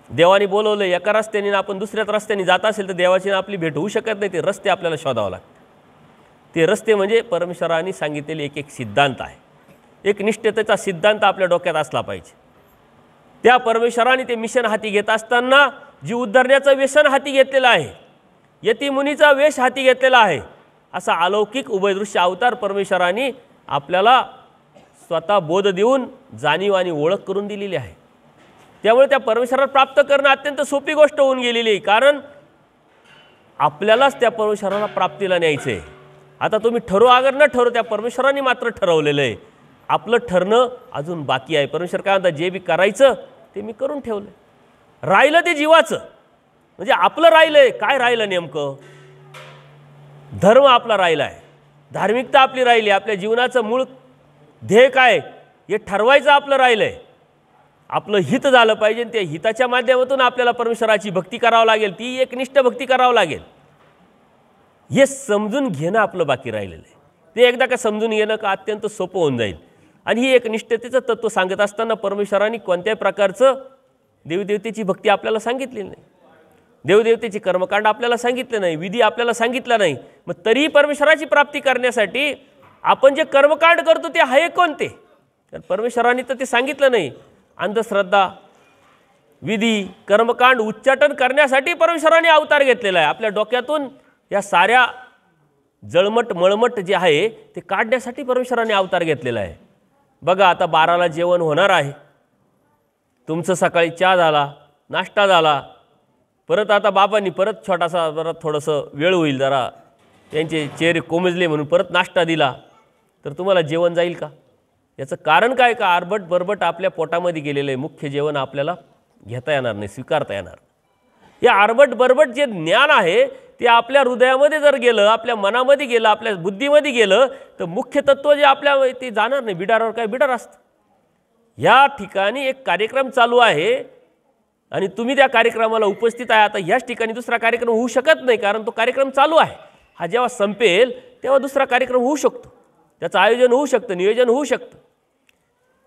देवाने बोलवलं एका रस्त्याने, आपण दुसऱ्याच रस्त्याने जात असेल तर देवाची आपली भेट होऊ शकत नाही. ते रस्ते आपल्याला शोधावं लागतात. ते रस्ते म्हणजे परमेश्वराने सांगितलेले एक एक सिद्धांत आहे, एक निष्ठतेचा सिद्धांत आपल्या डोक्यात असला पाहिजे. त्या परमेश्वराने ते मिशन हाती घेत असताना जीव उद्धारण्याचं व्यसन हाती घेतलेलं आहे, यतिमुनीचा वेश हाती घेतलेला आहे. असा अलौकिक उभयदृश्य अवतार परमेश्वराने आपल्याला स्वतः बोध देऊन जाणीव आणि ओळख करून दिलेली आहे. त्यामुळे त्या परमेश्वराला प्राप्त करणं अत्यंत सोपी गोष्ट होऊन गेलेली आहे, कारण आपल्यालाच त्या परमेश्वराला प्राप्तीला न्यायचं आहे. आता तुम्ही ठरव अगर न ठरव, त्या परमेश्वराने मात्र ठरवलेलं आहे. आपलं ठरणं अजून बाकी आहे. परमेश्वर काय म्हणतात, जे बी करायचं ते मी करून ठेवलं, राहिलं ते जीवाचं, म्हणजे आपलं राहिलं आहे. काय राहिलं नेमकं, धर्म आपला राहिला आहे, धार्मिकता आपली राहिली, आपल्या जीवनाचं मूळ ध्येय काय हे ठरवायचं आपलं राहिलं आहे. आपलं हित झालं पाहिजे, त्या हिताच्या माध्यमातून आपल्याला परमेश्वराची भक्ती करावं लागेल, ती एकनिष्ठ भक्ती करावं लागेल. हे समजून घेणं आपलं बाकी राहिलेलं आहे. ते एकदा का समजून घेणं का अत्यंत सोपं होऊन जाईल. आणि ही एक निष्ठतेचं तत्त्व सांगत असताना परमेश्वराने कोणत्याही प्रकारचं देवदेवतेची भक्ती आपल्याला सांगितली नाही, देवदेवतेची कर्मकांड आपल्याला सांगितलं नाही, विधी आपल्याला सांगितला नाही. मग तरीही परमेश्वराची प्राप्ती करण्यासाठी आपण जे कर्मकांड करतो ते आहे कोणते, तर परमेश्वराने तर ते सांगितलं नाही. अंधश्रद्धा, विधी, कर्मकांड उच्चाटन करण्यासाठी परमेश्वराने अवतार घेतलेला आहे. आपल्या डोक्यातून या साऱ्या जळमट मळमट जे आहे ते काढण्यासाठी परमेश्वराने अवतार घेतलेला आहे. बघा आता 12ला जेवण होणार आहे, तुमचं सकाळी चहा झाला, नाश्ता झाला, परत आता बाबांनी परत छोटासा जरा थोडंसं वेळ होईल, जरा त्यांचे चेहरे कोमजले म्हणून परत नाश्ता दिला, तर तुम्हाला जेवण जाईल का? याचं कारण काय का आरबट बरबट आपल्या पोटामध्ये गेलेलं आहे. मुख्य जेवण आपल्याला घेता येणार नाही, स्वीकारता येणार. या आरबट बरबट जे ज्ञान आहे ते आपल्या हृदयामध्ये जर गेलं, आपल्या मनामध्ये गेलं, आपल्या बुद्धीमध्ये गेलं, तर मुख्य तत्त्व जे आपल्या ते जाणार नाही. बिडारावर काय बिडार असतं. या ठिकाणी एक कार्यक्रम चालू आहे आणि तुम्ही त्या कार्यक्रमाला उपस्थित आहे. आता ह्याच ठिकाणी दुसरा कार्यक्रम होऊ शकत नाही, कारण तो कार्यक्रम चालू आहे. हा जेव्हा संपेल तेव्हा दुसरा कार्यक्रम होऊ शकतो, त्याचं आयोजन होऊ शकतं, नियोजन होऊ शकतं.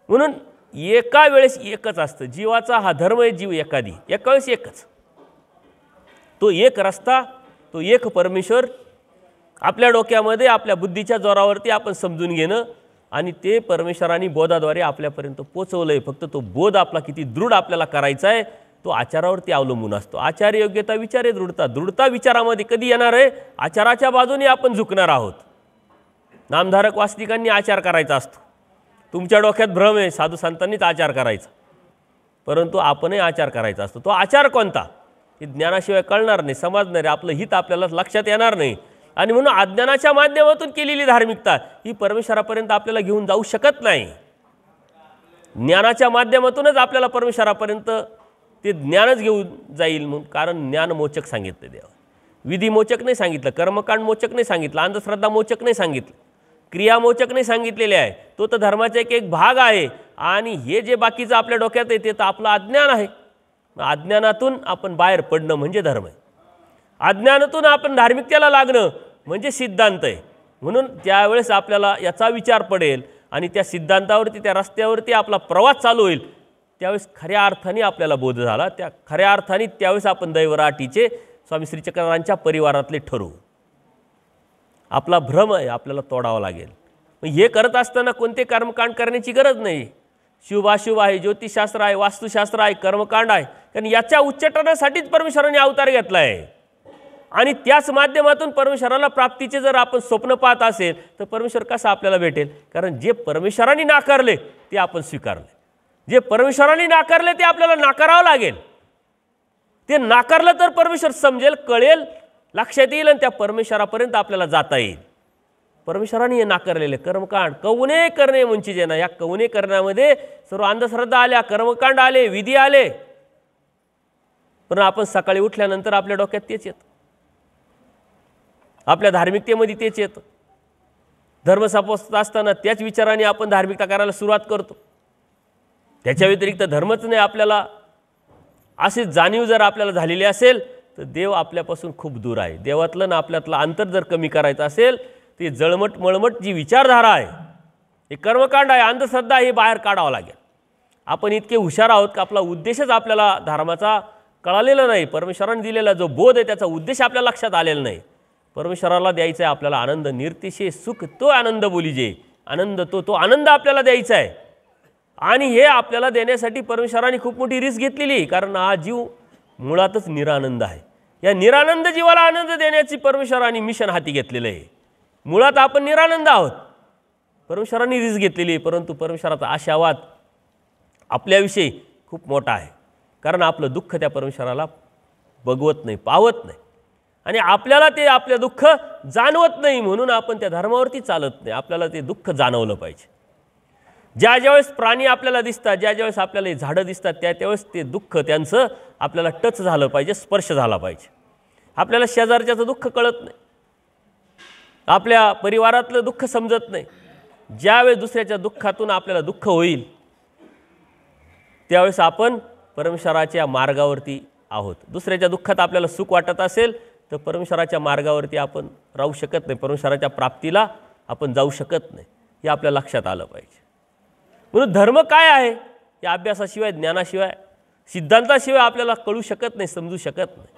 म्हणून एका वेळेस एकच असतं. जीवाचा हा धर्म आहे, जीव एकादी, एका वेळेस एकच. तो एक रस्ता, तो एक परमेश्वर आपल्या डोक्यामध्ये आपल्या बुद्धीच्या जोरावरती आपण समजून घेणं आणि ते परमेश्वराने बोधाद्वारे आपल्यापर्यंत पोचवलं आहे. फक्त तो बोध आपला किती दृढ आपल्याला करायचा आहे तो आचारावरती अवलंबून असतो. आचार्य योग्यता, विचारे दृढता. दृढता विचारामध्ये कधी येणार आहे, आचाराच्या बाजूने आपण झुकणार आहोत. नामधारक वास्तविकांनी आचार करायचा असतो. तुमच्या डोक्यात भ्रम आहे, साधू संतांनीच आचार करायचा, परंतु आपणही आचार करायचा असतो. तो आचार कोणता हे ज्ञानाशिवाय कळणार नाही, समजणार आहे, आपलं हित आपल्याला लक्षात येणार नाही. आणि म्हणून अज्ञानाच्या माध्यमातून केलेली धार्मिकता ही परमेश्वरापर्यंत आपल्याला घेऊन जाऊ शकत नाही. ज्ञानाच्या माध्यमातूनच आपल्याला परमेश्वरापर्यंत ते ज्ञानच घेऊन जाईल. म्हणून कारण ज्ञानमोचक सांगितले देवा. विधिमोचक नाही सांगितलं, कर्मकांड मोचक नाही सांगितलं, अंधश्रद्धा मोचक नाही सांगितलं, क्रियामोचक नाही सांगितलेले आहे. तो तर धर्माचा एक भाग आहे. आणि हे जे बाकीचं आपल्या डोक्यात आहे ते तर आपलं अज्ञान आहे. अज्ञानातून आपण बाहेर पडणं म्हणजे धर्म आहे. अज्ञानातून आपण धार्मिकतेला लागणं म्हणजे सिद्धांत आहे. म्हणून त्यावेळेस आपल्याला याचा विचार पडेल आणि त्या सिद्धांतावरती, त्या रस्त्यावरती आपला प्रवास चालू होईल. त्यावेळेस खऱ्या अर्थाने आपल्याला बोध झाला. त्या खऱ्या अर्थाने त्यावेळेस आपण दैवराटीचे स्वामी श्री चक्रधरांच्या परिवारातले ठरवू. आपला भ्रम आहे, आपल्याला तोडावा लागेल. हे करत असताना कोणते कर्मकांड करण्याची गरज नाही. शुभाशुभ आहे, ज्योतिषशास्त्र आहे, वास्तुशास्त्र आहे, कर्मकांड आहे. कारण याच्या उच्चाटनासाठीच परमेश्वराने अवतार घेतला आहे. आणि त्याच माध्यमातून परमेश्वराला प्राप्तीचे जर आपण स्वप्न पाहत असेल तर परमेश्वर कसा आपल्याला भेटेल? कारण जे परमेश्वराने नाकारले ते आपण स्वीकारले. जे परमेश्वराने नाकारले ते आपल्याला नाकारावं लागेल. ते नाकारलं तर परमेश्वर समजेल, कळेल, लक्षात येईल आणि त्या परमेश्वरापर्यंत आपल्याला जाता येईल. परमेश्वराने हे नाकारलेले कर्मकांड कवने करणे मुंचिजे ना, या कवने करण्यामध्ये सर्व अंधश्रद्धा आल्या, कर्मकांड आले, विधी आले. पण आपण सकाळी उठल्यानंतर आपल्या डोक्यात तेच येतं, आपल्या धार्मिकतेमध्ये तेच येतं. धर्म संपवत असताना त्याच विचाराने आपण धार्मिकता करायला सुरुवात करतो. त्याच्या व्यतिरिक्त धर्मच नाही आपल्याला, अशी जाणीव जर आपल्याला झालेली असेल तर देव आपल्यापासून खूप दूर आहे. देवातलं ना आपल्यातलं अंतर जर कमी करायचं असेल ते जळमट मळमट जी विचारधारा आहे, हे कर्मकांड आहे, अंधश्रद्धा, हे बाहेर काढावं लागेल. आपण इतके हुशार आहोत की आपला उद्देशच आपल्याला धर्माचा कळालेला नाही. परमेश्वराने दिलेला जो बोध आहे त्याचा उद्देश आपल्या लक्षात आलेला नाही. परमेश्वराला द्यायचा आहे आपल्याला आनंद, निर्तिशय सुख, तो आनंद बोलीजे आनंद, तो आनंद आपल्याला द्यायचा आहे. आणि हे आपल्याला देण्यासाठी परमेश्वराने खूप मोठी रिस्क घेतलेली. कारण हा जीव मुळातच निरानंद आहे. या निरानंद जीवाला आनंद देण्याची परमेश्वराने मिशन हाती घेतलेलं आहे. मुळात आपण निरानंद आहोत, परमेश्वराने रिस्क घेतलेली. परंतु परमेश्वराचा आशावाद आपल्याविषयी खूप मोठा आहे. कारण आपलं दुःख त्या परमेश्वराला बघवत नाही, पावत नाही. आणि आपल्याला ते आपलं दुःख जाणवत नाही, म्हणून आपण त्या धर्मावरती चालत नाही. आपल्याला ते दुःख जाणवलं पाहिजे. ज्यावेळेस प्राणी आपल्याला दिसतात, ज्यावेळेस आपल्याला झाडं दिसतात, त्यावेळेस ते दुःख त्यांचं आपल्याला टच झालं पाहिजे, स्पर्श झाला पाहिजे. आपल्याला शेजारच्याचं दुःख कळत नाही, आपल्या परिवारातलं दुःख समजत नाही. ज्यावेळेस दुसऱ्याच्या दुःखातून आपल्याला दुःख होईल त्यावेळेस आपण परमेश्वराच्या मार्गावरती आहोत. दुसऱ्याच्या दुःखात आपल्याला सुख वाटत असेल तर परमेश्वराच्या मार्गावरती आपण राहू शकत नाही, परमेश्वराच्या प्राप्तीला आपण जाऊ शकत नाही. हे आपल्या लक्षात आलं पाहिजे. म्हणून धर्म काय आहे या अभ्यासाशिवाय, ज्ञानाशिवाय, सिद्धांताशिवाय आपल्याला कळू शकत नाही, समजू शकत नाही.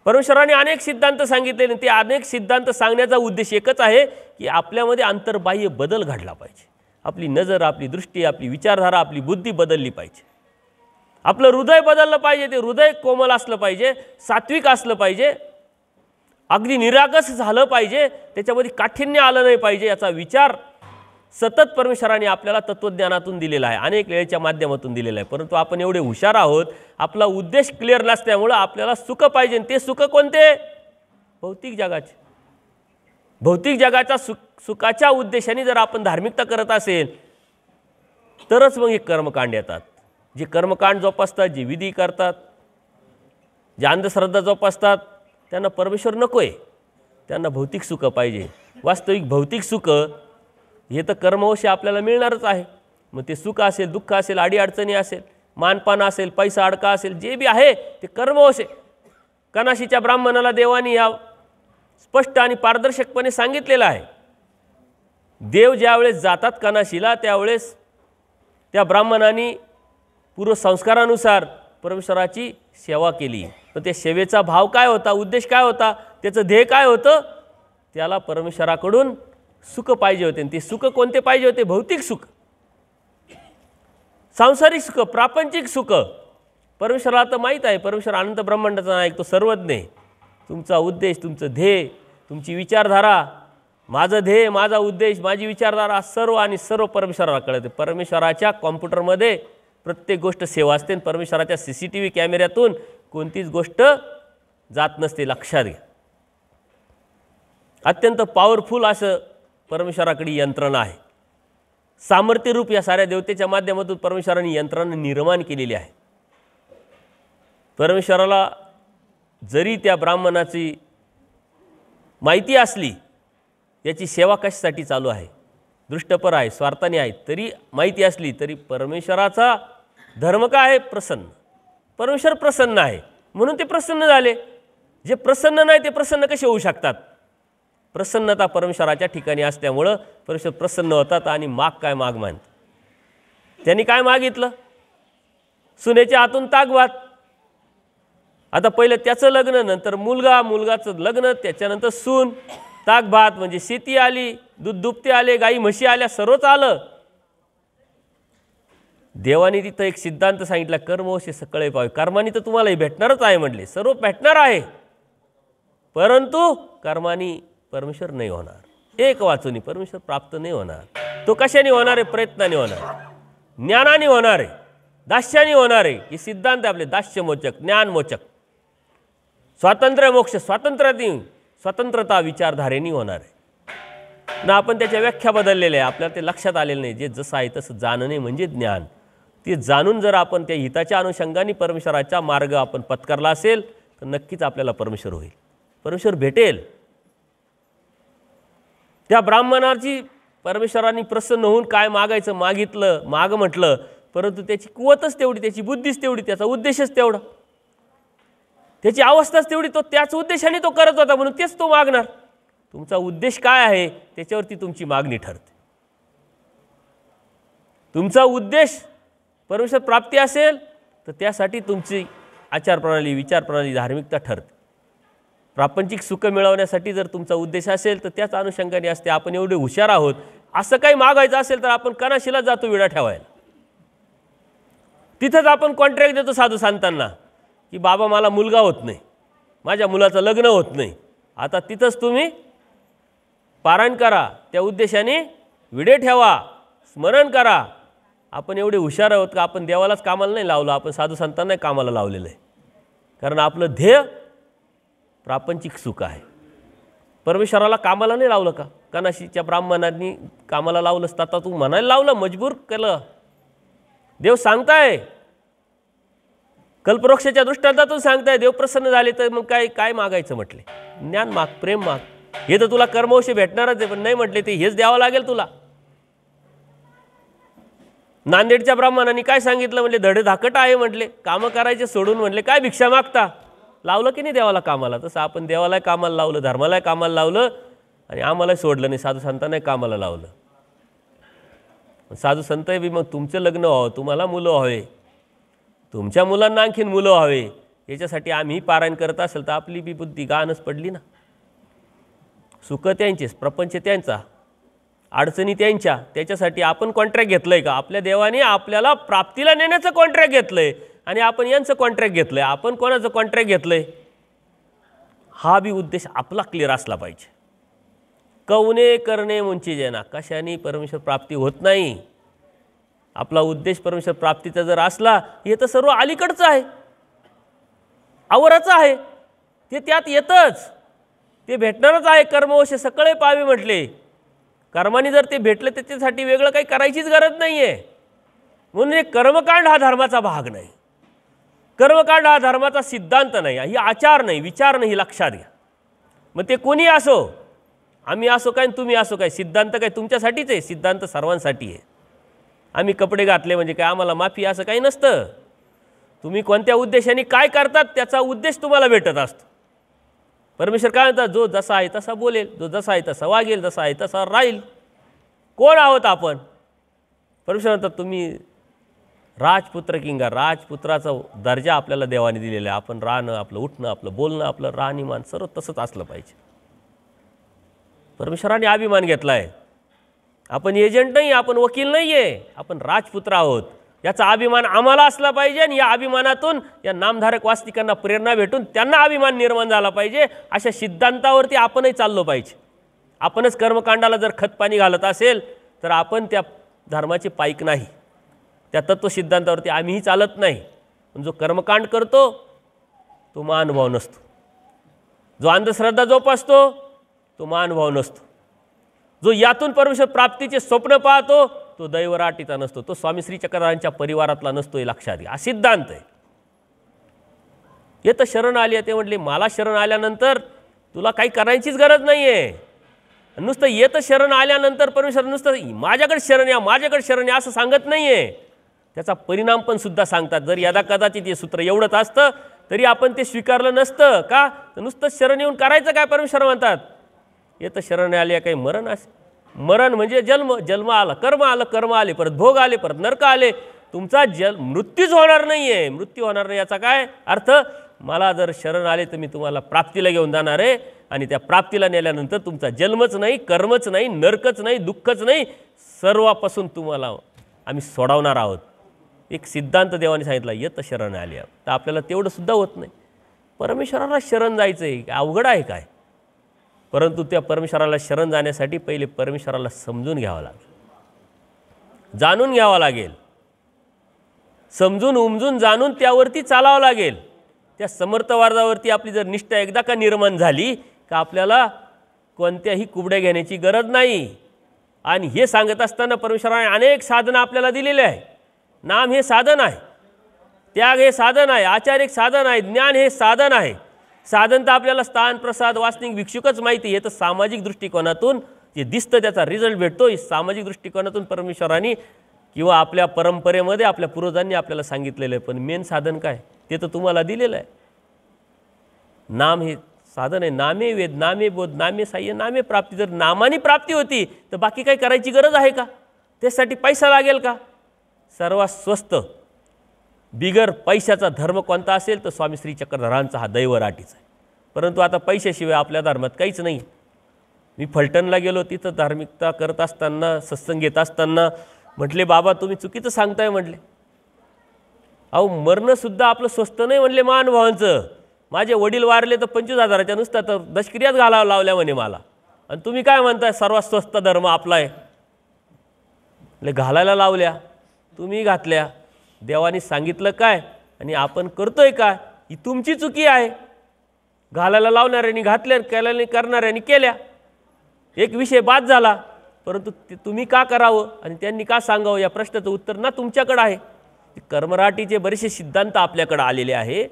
परमेश्वराने अनेक सिद्धांत सांगितले आणि ते अनेक सिद्धांत सांगण्याचा उद्देश एकच आहे की आपल्यामध्ये अंतर्बाह्य बदल घडला पाहिजे. आपली नजर, आपली दृष्टी, आपली विचारधारा, आपली बुद्धी बदलली पाहिजे. आपलं हृदय बदललं पाहिजे. ते हृदय कोमल असलं पाहिजे, सात्विक असलं पाहिजे, अगदी निरागस झालं पाहिजे, त्याच्यामध्ये काठिण्य आलं नाही पाहिजे. याचा विचार सतत परमेश्वराने आपल्याला तत्त्वज्ञानातून दिलेला आहे, अनेक वेळेच्या माध्यमातून दिलेला आहे. परंतु आपण एवढे हुशार आहोत, आपला उद्देश क्लिअर नसल्यामुळं आपल्याला सुख पाहिजे. ते सुख कोणते? भौतिक जगाचे. भौतिक जगाच्या सुखाच्या उद्देशाने जर आपण धार्मिकता करत असेल तरच मग हे कर्मकांड येतात. जे कर्मकांड जोपासतात, जे विधी करतात, जे अंधश्रद्धा जोपासतात, त्यांना परमेश्वर नको आहे, त्यांना भौतिक सुख पाहिजे. वास्तविक भौतिक सुख हे तर कर्मवश आपल्याला मिळणारच आहे. मग ते सुख असेल, दुःख असेल, अडीअडचणी असेल, मानपान असेल, पैसा अडका असेल, जे बी आहे ते कर्मवश आहे. कनाशीच्या ब्राह्मणाला देवानी या स्पष्ट आणि पारदर्शकपणे सांगितलेलं आहे. देव ज्यावेळेस जातात कनाशीला त्यावेळेस त्या ब्राह्मणाने पूर्वसंस्कारानुसार परमेश्वराची सेवा केली. पण त्या सेवेचा भाव काय होता, उद्देश काय होता, त्याचं ध्येय काय होतं? त्याला परमेश्वराकडून सुख पाहिजे होते. आणि ते सुख कोणते पाहिजे होते? भौतिक सुख, सांसारिक सुख, प्रापंचिक सुख. परमेश्वराला तर माहीत आहे, परमेश्वर अनंत ब्रह्मांडाचा नायक, तो सर्वज्ञ आहे. तुमचा उद्देश, तुमचं ध्येय, तुमची विचारधारा, माझं ध्येय, माझा उद्देश, माझी विचारधारा सर्व आणि सर्व परमेश्वराला कळते. परमेश्वराच्या कॉम्प्युटरमध्ये प्रत्येक गोष्ट सेवा असते. परमेश्वराच्या CCTV कॅमेऱ्यातून कोणतीच गोष्ट जात नसते, लक्षात घ्या. अत्यंत पॉवरफुल असं परमेश्वराकडे यंत्रणा आहे. सामर्थ्यरूप या साऱ्या देवतेच्या माध्यमातून परमेश्वराने यंत्रणा निर्माण केलेली आहे. परमेश्वराला जरी त्या ब्राह्मणाची माहिती असली याची सेवा कशासाठी चालू आहे, दृष्टपर आहे, स्वार्थाने आहे, तरी माहिती असली तरी परमेश्वराचा धर्म काय आहे, प्रसन्न. परमेश्वर प्रसन्न आहे म्हणून ते प्रसन्न झाले. जे प्रसन्न नाही ते प्रसन्न कसे होऊ शकतात? प्रसन्नता परमेश्वराच्या ठिकाणी असल्यामुळं परमेश्वर प्रसन्न होतात आणि माग काय माग मानतात. त्यांनी काय मागितलं? सुनेच्या हातून ताकभात. आता पहिलं त्याचं लग्न, नंतर मुलगाचं लग्न, त्याच्यानंतर सून, ताकभात म्हणजे शेती आली, दूध दुभते आले, गाई म्हशी आल्या, सर्वच आलं. देवाने तिथं एक सिद्धांत सांगितला, कर्मवशे सकळे पावे. कर्मानी तर तुम्हालाही भेटणारच आहे म्हटले, सर्व भेटणार आहे, परंतु कर्मानी परमेश्वर नाही होणार. एक वाचूनी परमेश्वर प्राप्त नाही होणार. तो कशाने होणार आहे? प्रयत्नाने होणार, ज्ञानाने होणार आहे, दास्याने होणार आहे. हे सिद्धांत आपले दास्यमोचक, ज्ञानमोचक. स्वातंत्र्य मोक्ष स्वतंत्रता विचारधारेने होणार आहे ना. आपण त्याच्या व्याख्या बदललेल्या आहे, आपल्याला ते लक्षात आलेलं नाही. जे जसं आहे तसं जाणणे म्हणजे ज्ञान. ते जाणून जर आपण त्या हिताच्या अनुषंगाने परमेश्वराचा मार्ग आपण पत्करला असेल तर नक्कीच आपल्याला परमेश्वर होईल, परमेश्वर भेटेल. त्या ब्राह्मणाची परमेश्वरांनी प्रसन्न होऊन काय मागायचं मागितलं, माग म्हटलं, परंतु त्याची कुवतच तेवढी, त्याची बुद्धीच तेवढी, त्याचा उद्देशच तेवढा, त्याची अवस्थाच तेवढी. तो त्याच उद्देशाने तो करत होता म्हणून तेच तो मागणार. तुमचा उद्देश काय आहे त्याच्यावरती तुमची मागणी ठरते. तुमचा उद्देश परमेश्वर प्राप्ती असेल तर त्यासाठी तुमची आचारप्रणाली, विचारप्रणाली, धार्मिकता ठरते. प्रापंचिक सुख मिळवण्यासाठी जर तुमचा उद्देश असेल तर त्याच अनुषंगाने असते. आपण एवढे हुशार आहोत, असं काही मागायचं असेल तर आपण कणाशीला जातो विडा ठेवायला. तिथंच आपण कॉन्ट्रॅक्ट देतो साधू संतांना की बाबा मला मुलगा होत नाही, माझ्या मुलाचं लग्न होत नाही. आता तिथंच तुम्ही पारायण करा, त्या उद्देशाने विडे ठेवा, स्मरण करा. आपण एवढे हुशार आहोत का आपण देवालाच कामाला नाही लावलं, आपण साधू संतांनाही कामाला लावलेलं आहे. कारण आपलं ध्येय प्रापंचिक सुख आहे. परमेश्वराला कामाला नाही लावलं का? कणाशीच्या ब्राह्मणांनी कामाला लावलंच, आता तू म्हणायला लावलं, मजबूर केलं. देव सांगताय, कल्पवृक्षाच्या दृष्टांतातून सांगताय, देव प्रसन्न झाले तर मग काय मागायचं म्हटले? ज्ञान माग, प्रेम माग. हे तर तुला कर्मवशे भेटणारच आहे, पण नाही म्हटले ते हेच द्यावं लागेल तुला. नांदेडच्या ब्राह्मणांनी काय सांगितलं म्हटले? धडे धाकट आहे म्हटले, कामं करायचे सोडून म्हटले काय भिक्षा मागता? लावलं की नाही देवाला कामाला? तसं आपण देवालाही कामाला लावलं, धर्मालाही कामाला लावलं आणि आम्हालाही सोडलं नाही, साधू संतांनाही कामाला लावलं. साधू संत बी मग तुमचं लग्न व्हावं, तुम्हाला मुलं व्हावे, तुमच्या मुलांना आणखीन मुलं व्हावे, याच्यासाठी आम्ही पारायण करत असेल तर आपली बी बुद्धी गाणच पडली ना. सुख त्यांचेच, प्रपंच त्यांचा, अडचणी त्यांच्या, त्याच्यासाठी आपण कॉन्ट्रॅक्ट घेतलंय का? आपल्या देवाने आपल्याला प्राप्तीला नेण्याचं कॉन्ट्रॅक्ट घेतलंय आणि आपण यांचं कॉन्ट्रॅक्ट घेतलंय. आपण कोणाचं कॉन्ट्रॅक्ट घेतलंय? हा बी उद्देश आपला क्लिअर असला पाहिजे. कवने करणे मुंची जेना, कशाने परमेश्वर प्राप्ती होत नाही. आपला उद्देश परमेश्वर प्राप्तीचा जर असला, हे तर सर्व अलीकडचं आहे, आवराचं आहे, ते त्यात येतच, ते भेटणारच आहे. कर्मवशे सकळे पावे म्हटले. कर्माने जर ते भेटलं त्याच्यासाठी वेगळं काही करायचीच गरज नाही आहे. म्हणून कर्मकांड हा धर्माचा भाग नाही, कर्मकांड हा धर्माचा सिद्धांत नाही, ही आचार नाही, विचार नाही, लक्षात घ्या. मग ते कोणी असो, आम्ही असो काय तुम्ही असो काय, सिद्धांत काय तुमच्यासाठीच आहे, सिद्धांत सर्वांसाठी आहे. आम्ही कपडे घातले म्हणजे काय आम्हाला माफी असं काही नसतं. तुम्ही कोणत्या उद्देशाने काय करतात त्याचा उद्देश तुम्हाला भेटत असतो. परमेश्वर काय म्हणतात? जो जसा आहे तसा बोलेल, जो जसा आहे तसा वागेल, जसा आहे तसा राहील. कोण आहोत आपण? परमेश्वर म्हणतात तुम्ही राजपुत्र किंगा, राजपुत्राचा दर्जा आपल्याला देवाने दिलेला आहे. आपण राहणं, आपलं उठणं, आपलं बोलणं, आपलं राहणीमान सर्व तसंच असलं पाहिजे. परमेश्वराने अभिमान घेतला आहे. आपण एजंट नाही, आपण वकील नाही आहे, आपण राजपुत्र आहोत. याचा अभिमान आम्हाला असला पाहिजे आणि या अभिमानातून या नामधारक वास्तविकांना प्रेरणा भेटून त्यांना अभिमान निर्माण झाला पाहिजे. अशा सिद्धांतावरती आपणही चाललो पाहिजे. आपणच कर्मकांडाला जर खतपाणी घालत असेल तर आपण त्या धर्माचे पाईक नाही, त्या तत्वसिद्धांतावरती आम्हीही चालत नाही. पण जो कर्मकांड करतो तो महानुभाव नसतो, जो अंधश्रद्धा जोपासतो तो महानुभाव नसतो, जो यातून परमेश्वर प्राप्तीचे स्वप्न पाहतो तो दैवराटीचा नसतो, तो स्वामी श्री चक्रधरांच्या परिवारातला नसतो. हे लक्षात घ्या, हा सिद्धांत आहे. येत शरण आली. ते म्हटले मला शरण आल्यानंतर तुला काही करायचीच गरज नाही आहे. नुसतं येत शरण आल्यानंतर परमेश्वर नुसतं माझ्याकडे शरण या, माझ्याकडे शरण या असं सांगत नाही आहे. त्याचा परिणाम पण सुद्धा सांगतात. जर यदा कदाचित हे सूत्र एवढंच असतं तरी आपण ते स्वीकारलं नसतं का. तर नुसतं शरण येऊन करायचं काय. परमेश्वर म्हणतात येत शरण आले काही मरण असे. मरण म्हणजे जन्म, जन्म आला, कर्म आले, परत भोग आले, परत नरक आले. तुमचा मृत्यूच होणार नाही आहे. मृत्यू होणार नाही याचा काय अर्थ. मला जर शरण आले तर मी तुम्हाला प्राप्तीला घेऊन जाणार आहे. आणि त्या प्राप्तीला नेल्यानंतर तुमचा जन्मच नाही, कर्मच नाही, नरकच नाही, दुःखच नाही, सर्वापासून तुम्हाला आम्ही सोडवणार आहोत. एक सिद्धांत देवाने सांगितला येत शरण आले. तर आपल्याला तेवढं सुद्धा होत नाही. परमेश्वराला शरण जायचं आहे अवघड आहे काय. परंतु त्या परमेश्वराला शरण जाण्यासाठी पहिले परमेश्वराला समजून घ्यावं लागेल, जाणून घ्यावं लागेल, समजून उमजून जाणून त्यावरती चालावं लागेल. त्या समर्थ मार्गावरती आपली जर निष्ठा एकदा का निर्माण झाली का आपल्याला कोणत्याही कुबड्या घेण्याची गरज नाही. आणि हे सांगत असताना परमेश्वराने अनेक साधनं आपल्याला दिलेले आहे. नाम हे साधन आहे, त्याग हे साधन आहे, आचार एक साधन आहे, ज्ञान हे साधन आहे. साधन तर आपल्याला स्थान, प्रसाद, वासनिक, भिक्षुकच माहिती आहे. तर सामाजिक दृष्टिकोनातून जे दिसतं त्याचा रिझल्ट भेटतो. सामाजिक दृष्टिकोनातून परमेश्वराने किंवा आपल्या परंपरेमध्ये आपल्या पूर्वजांनी आपल्याला सांगितलेलं आहे. पण मेन साधन काय ते तर तुम्हाला दिलेलं आहे. नाम हे साधन आहे. नामे वेद, नामे बोध, नामे साह्य, नामे प्राप्ती. जर नामाने प्राप्ती होती तर बाकी काही करायची गरज आहे का. त्यासाठी पैसा लागेल का. सर्वात स्वस्त बिगर पैशाचा धर्म कोणता असेल तर स्वामी श्री चक्रधरांचा हा दैवराटीचा आहे. परंतु आता पैशाशिवाय आपल्या धर्मात काहीच नाही. मी फलटणला गेलो, तिथं धार्मिकता करत असताना, सत्संग घेत असताना म्हटले बाबा तुम्ही चुकीचं सांगताय. म्हटले अहो मरणंसुद्धा आपलं स्वस्त नाही म्हणले महानुभावांचं. माझे वडील वारले तर 25,000च्या नुसत्या तर दशक्रियाच घालावं लावल्या म्हणे मला. आणि तुम्ही काय म्हणताय सर्वात स्वस्त धर्म आपला आहे. म्हणजे घालायला लावल्या, तुम्ही घातल्या. देवाने सांगितलं काय आणि आपण करतोय काय ही तुमची चुकी आहे. घालायला लावणाऱ्यांनी घातल्या, केल्याने करणाऱ्यांनी केल्या. एक विषय बाद झाला. परंतु ते तुम्ही का करावं आणि त्यांनी का सांगावं या प्रश्नाचं उत्तर ना तुमच्याकडे आहे. कर्मराटीचे बरेचसे सिद्धांत आपल्याकडे आलेले आहे.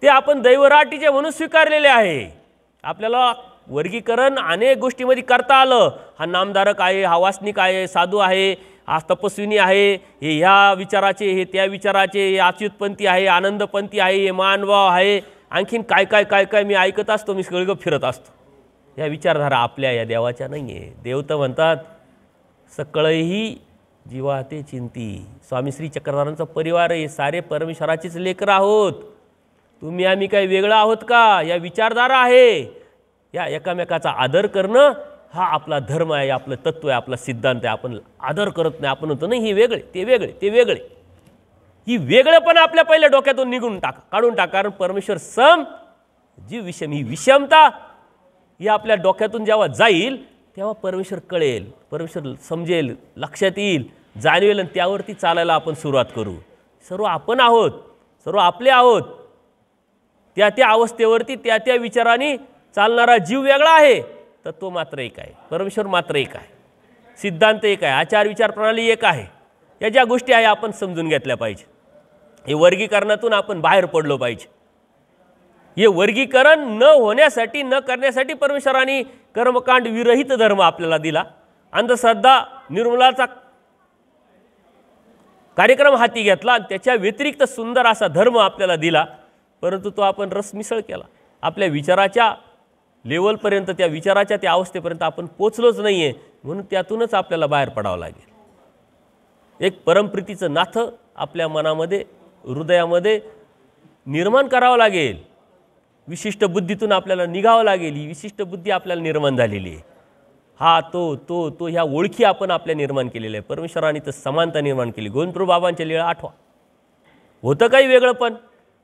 ते आपण दैवराटीचे म्हणून स्वीकारलेले आहे. आपल्याला वर्गीकरण अनेक गोष्टींमध्ये करता आलं. हा नामधारक आहे, हा वासनिक आहे, साधू आहे, हा तपस्विनी आहे, हे ह्या विचाराचे, हे त्या विचाराचे, हे अच्युतपंथी आहे, आनंदपंथी आहे, हे मानभाव आहे, आणखीन काय काय काय काय मी ऐकत असतो. मी सगळं फिरत असतो. या विचारधारा आपल्या या देवाच्या नाही आहे. देव तर म्हणतात सकळही जीवा ते चिंती. स्वामी श्री चक्रधरांचा परिवार आहे. सारे परमेश्वराचेच लेकरं आहोत. तुम्ही आम्ही काही वेगळं आहोत का. या विचारधारा आहे. या एकामेकाचा आदर करणं हा आपला धर्म आहे, आपलं तत्व आहे, आपला सिद्धांत आहे. आपण आदर करत नाही. आपण म्हणतो नाही हे वेगळे, ते वेगळे, ते वेगळे. ही वेगळेपण आपल्या पहिल्या डोक्यातून निघून टाका, काढून टाका. कारण परमेश्वर सम जीव विषम, ही विषमता ही आपल्या डोक्यातून जेव्हा जाईल तेव्हा परमेश्वर कळेल, परमेश्वर समजेल, लक्षात येईल, जाणवेल. आणि त्यावरती चालायला आपण सुरुवात करू. सर्व आपण आहोत, सर्व आपले आहोत. त्या त्या अवस्थेवरती त्या त्या विचाराने चालणारा जीव वेगळा आहे. तत्व मात्र एक आहे, परमेश्वर मात्र एक आहे, सिद्धांत एक आहे, आचार विचार प्रणाली एक आहे. या ज्या गोष्टी आहे आपण समजून घेतल्या पाहिजे. हे वर्गीकरणातून आपण बाहेर पडलो पाहिजे. हे वर्गीकरण न होण्यासाठी, न करण्यासाठी परमेश्वराने कर्मकांड विरहित धर्म आपल्याला दिला. अंधश्रद्धा निर्मूलनाचा कार्यक्रम हाती घेतला आणि त्याच्या व्यतिरिक्त सुंदर असा धर्म आपल्याला दिला. परंतु तो आपण रसमिसळ केला. आपल्या विचाराच्या लेवलपर्यंत, त्या विचाराच्या त्या अवस्थेपर्यंत आपण पोचलोच नाही आहे. म्हणून त्यातूनच आपल्याला बाहेर पडावं लागेल. एक परमप्रीतीचं नातं आपल्या मनामध्ये, हृदयामध्ये निर्माण करावं लागेल. विशिष्ट बुद्धीतून आपल्याला निघावं लागेल. ही विशिष्ट बुद्धी आपल्याला निर्माण झालेली आहे. हा तो ह्या ओळखी आपण आपल्या निर्माण केलेल्या आहे. परमेश्वराने तर समानता निर्माण केली. गोविंदप्रभू बाबांच्या लीळा आठवा, होतं काही वेगळं. पण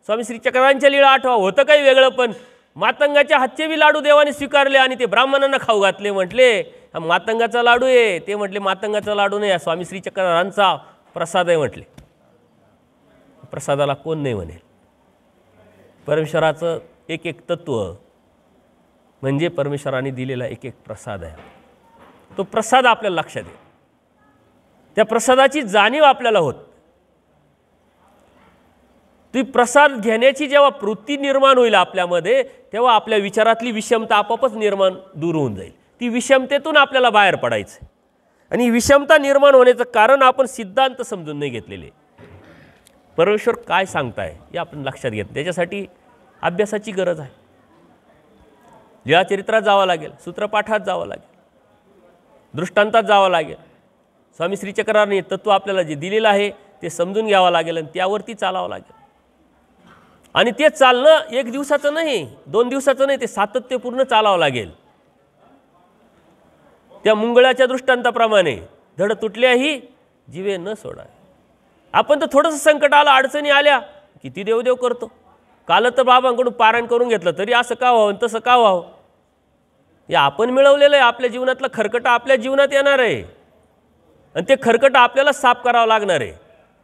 स्वामी श्री चक्रधरांच्या लीळा आठवा, होतं काही वेगळं. पण मातंगाच्या हातचे बी लाडू देवाने स्वीकारले आणि ते ब्राह्मणांना खाऊ घातले. म्हटले हा मातंगाचा लाडू आहे. ते म्हटले मातंगाचा लाडू नाही, स्वामी श्री चक्रधरांचा प्रसाद आहे. म्हटले प्रसादाला कोण नाही म्हणेल. परमेश्वराचं एक एक तत्व म्हणजे परमेश्वराने दिलेला एक एक प्रसाद आहे. तो प्रसाद आपल्याला लक्षात येईल. त्या प्रसादाची जाणीव आपल्याला होत. ती प्रसाद घेण्याची जेव्हा वृत्ती निर्माण होईल आपल्यामध्ये, तेव्हा आपल्या विचारातली विषमता आपोआपच निर्माण दूर होऊन जाईल. ती विषमतेतून आपल्याला बाहेर पडायचं. आणि विषमता निर्माण होण्याचं कारण आपण सिद्धांत समजून नाही घेतलेले. परमेश्वर काय सांगताय हे आपण लक्षात घेत, त्याच्यासाठी अभ्यासाची गरज आहे. लीळाचरित्रात जावं लागेल, सूत्रपाठात जावं लागेल, दृष्टांतात जावं लागेल. स्वामी श्री चक्रधरांनी तत्व आपल्याला जे दिलेलं आहे ते समजून घ्यावं लागेल आणि त्यावरती चालावं लागेल. आणि ते चालणं एक दिवसाचं नाही, 2 दिवसाचं नाही, ते सातत्यपूर्ण चालावं लागेल. त्या मुंगळ्याच्या दृष्टांताप्रमाणे धड तुटल्याही जीवे न सोडा. आपण तर थोडंसं संकट आलं, अडचणी आल्या, किती देवदेव करतो. काल तर बाबांकडून पारायण करून घेतलं, तरी असं का व्हावं तसं का व्हावं. हे आपण मिळवलेलं आहे. आपल्या जीवनातलं खरकटं आपल्या जीवनात येणार आहे आणि ते खरकटं आपल्याला साफ करावं लागणार आहे.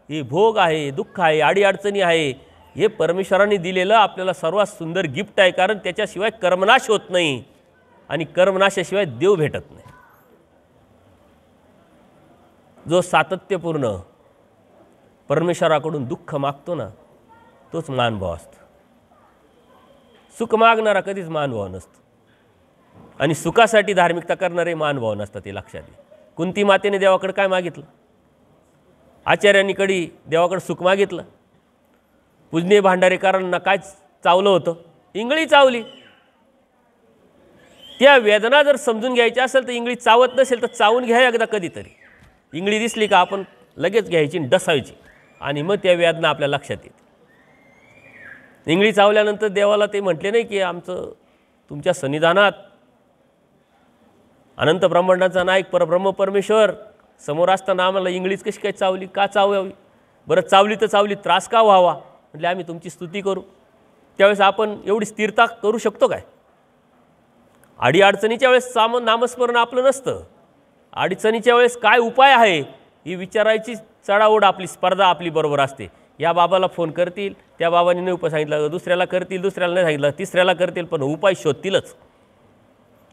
हे भोग आहे, दुःख आहे, अडीअडचणी आहे, हे परमेश्वरांनी दिलेलं आपल्याला सर्वात सुंदर गिफ्ट आहे. कारण त्याच्याशिवाय कर्मनाश होत नाही आणि कर्मनाशाशिवाय देव भेटत नाही. जो सातत्यपूर्ण परमेश्वराकडून दुःख मागतो ना, तोच मानभाव असतो. सुख मागणारा कधीच मानभाव नसतो आणि सुखासाठी धार्मिकता करणारे मानभाव नसतात. ते लक्षात घ्या. कुंती मातेने देवाकडे काय मागितलं? आचार्यांनी कधी देवाकडे सुख मागितलं? पूजनीय भांडारेकरांना काय चावलं होतं? इंगळी चावली. त्या वेदना जर समजून घ्यायच्या असेल तर इंगळी चावत नसेल तर चावून घ्या एकदा कधीतरी. इंगळी दिसली का आपण लगेच घ्यायची आणि डसायची आणि मग त्या वेदना आपल्या लक्षात येते. इंगळी चावल्यानंतर देवाला ते म्हटले नाही की आमचं तुमच्या सन्निधानात अनंत ब्रह्मांडाचा नायक परब्रह्म परमेश्वर समोर असताना आम्हाला इंगळीच कशी काय चावली, का चावावी? बरं चावली तर चावली, त्रास का व्हावा? म्हटले आम्ही तुमची स्तुती करू. त्यावेळेस आपण एवढी स्थिरता करू शकतो काय? अडीअडचणीच्या वेळेस नामस्मरण आपलं नसतं. अडचणीच्या वेळेस काय उपाय आहे ही विचारायची चढाओढ आपली, स्पर्धा आपली बरोबर असते. या बाबाला फोन करतील, त्या बाबांनी नाही उपाय सांगितलं, दुसऱ्याला करतील, दुसऱ्याला नाही सांगितलं, तिसऱ्याला करतील, पण उपाय शोधतीलच.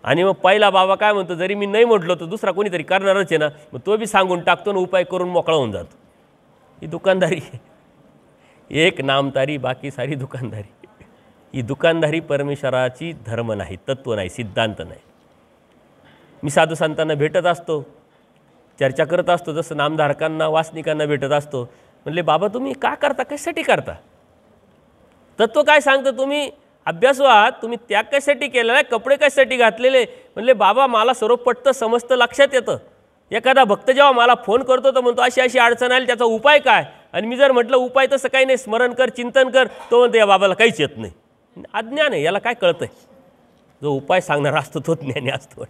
आणि मग पहिला बाबा काय म्हणतो, जरी मी नाही म्हटलो तर दुसरा कोणीतरी करणारच आहे ना, मग तो बी सांगून टाकतो ना, उपाय करून मोकळा होऊन जातो. ही दुकानदारी. एक नामतारी बाकी सारी दुकानदारी. ही दुकानदारी परमेश्वराची धर्म नाही, तत्व नाही, सिद्धांत नाही. मी साधू संतांना भेटत असतो, चर्चा करत असतो, जसं नामधारकांना वासनिकांना भेटत असतो. म्हणले बाबा तुम्ही का करता, कशासाठी करता? तत्व काय सांगतं? तुम्ही अभ्यासू आहात, तुम्ही त्याग कशासाठी केलेला आहे, कपडे कशासाठी घातलेले? म्हणले बाबा मला सर्व पटतं, समजतं, लक्षात येतं. एखादा भक्त जेव्हा मला फोन करतो तर म्हणतो अशी अशी अडचण आली, त्याचा उपाय काय? आणि मी जर म्हटलं उपाय तसं काही नाही, स्मरण कर, चिंतन कर, तो म्हणतो या बाबाला काहीच येत नाही, अज्ञान आहे, याला काय कळतंय? जो उपाय सांगणारा असतो तो ज्ञानी असतो.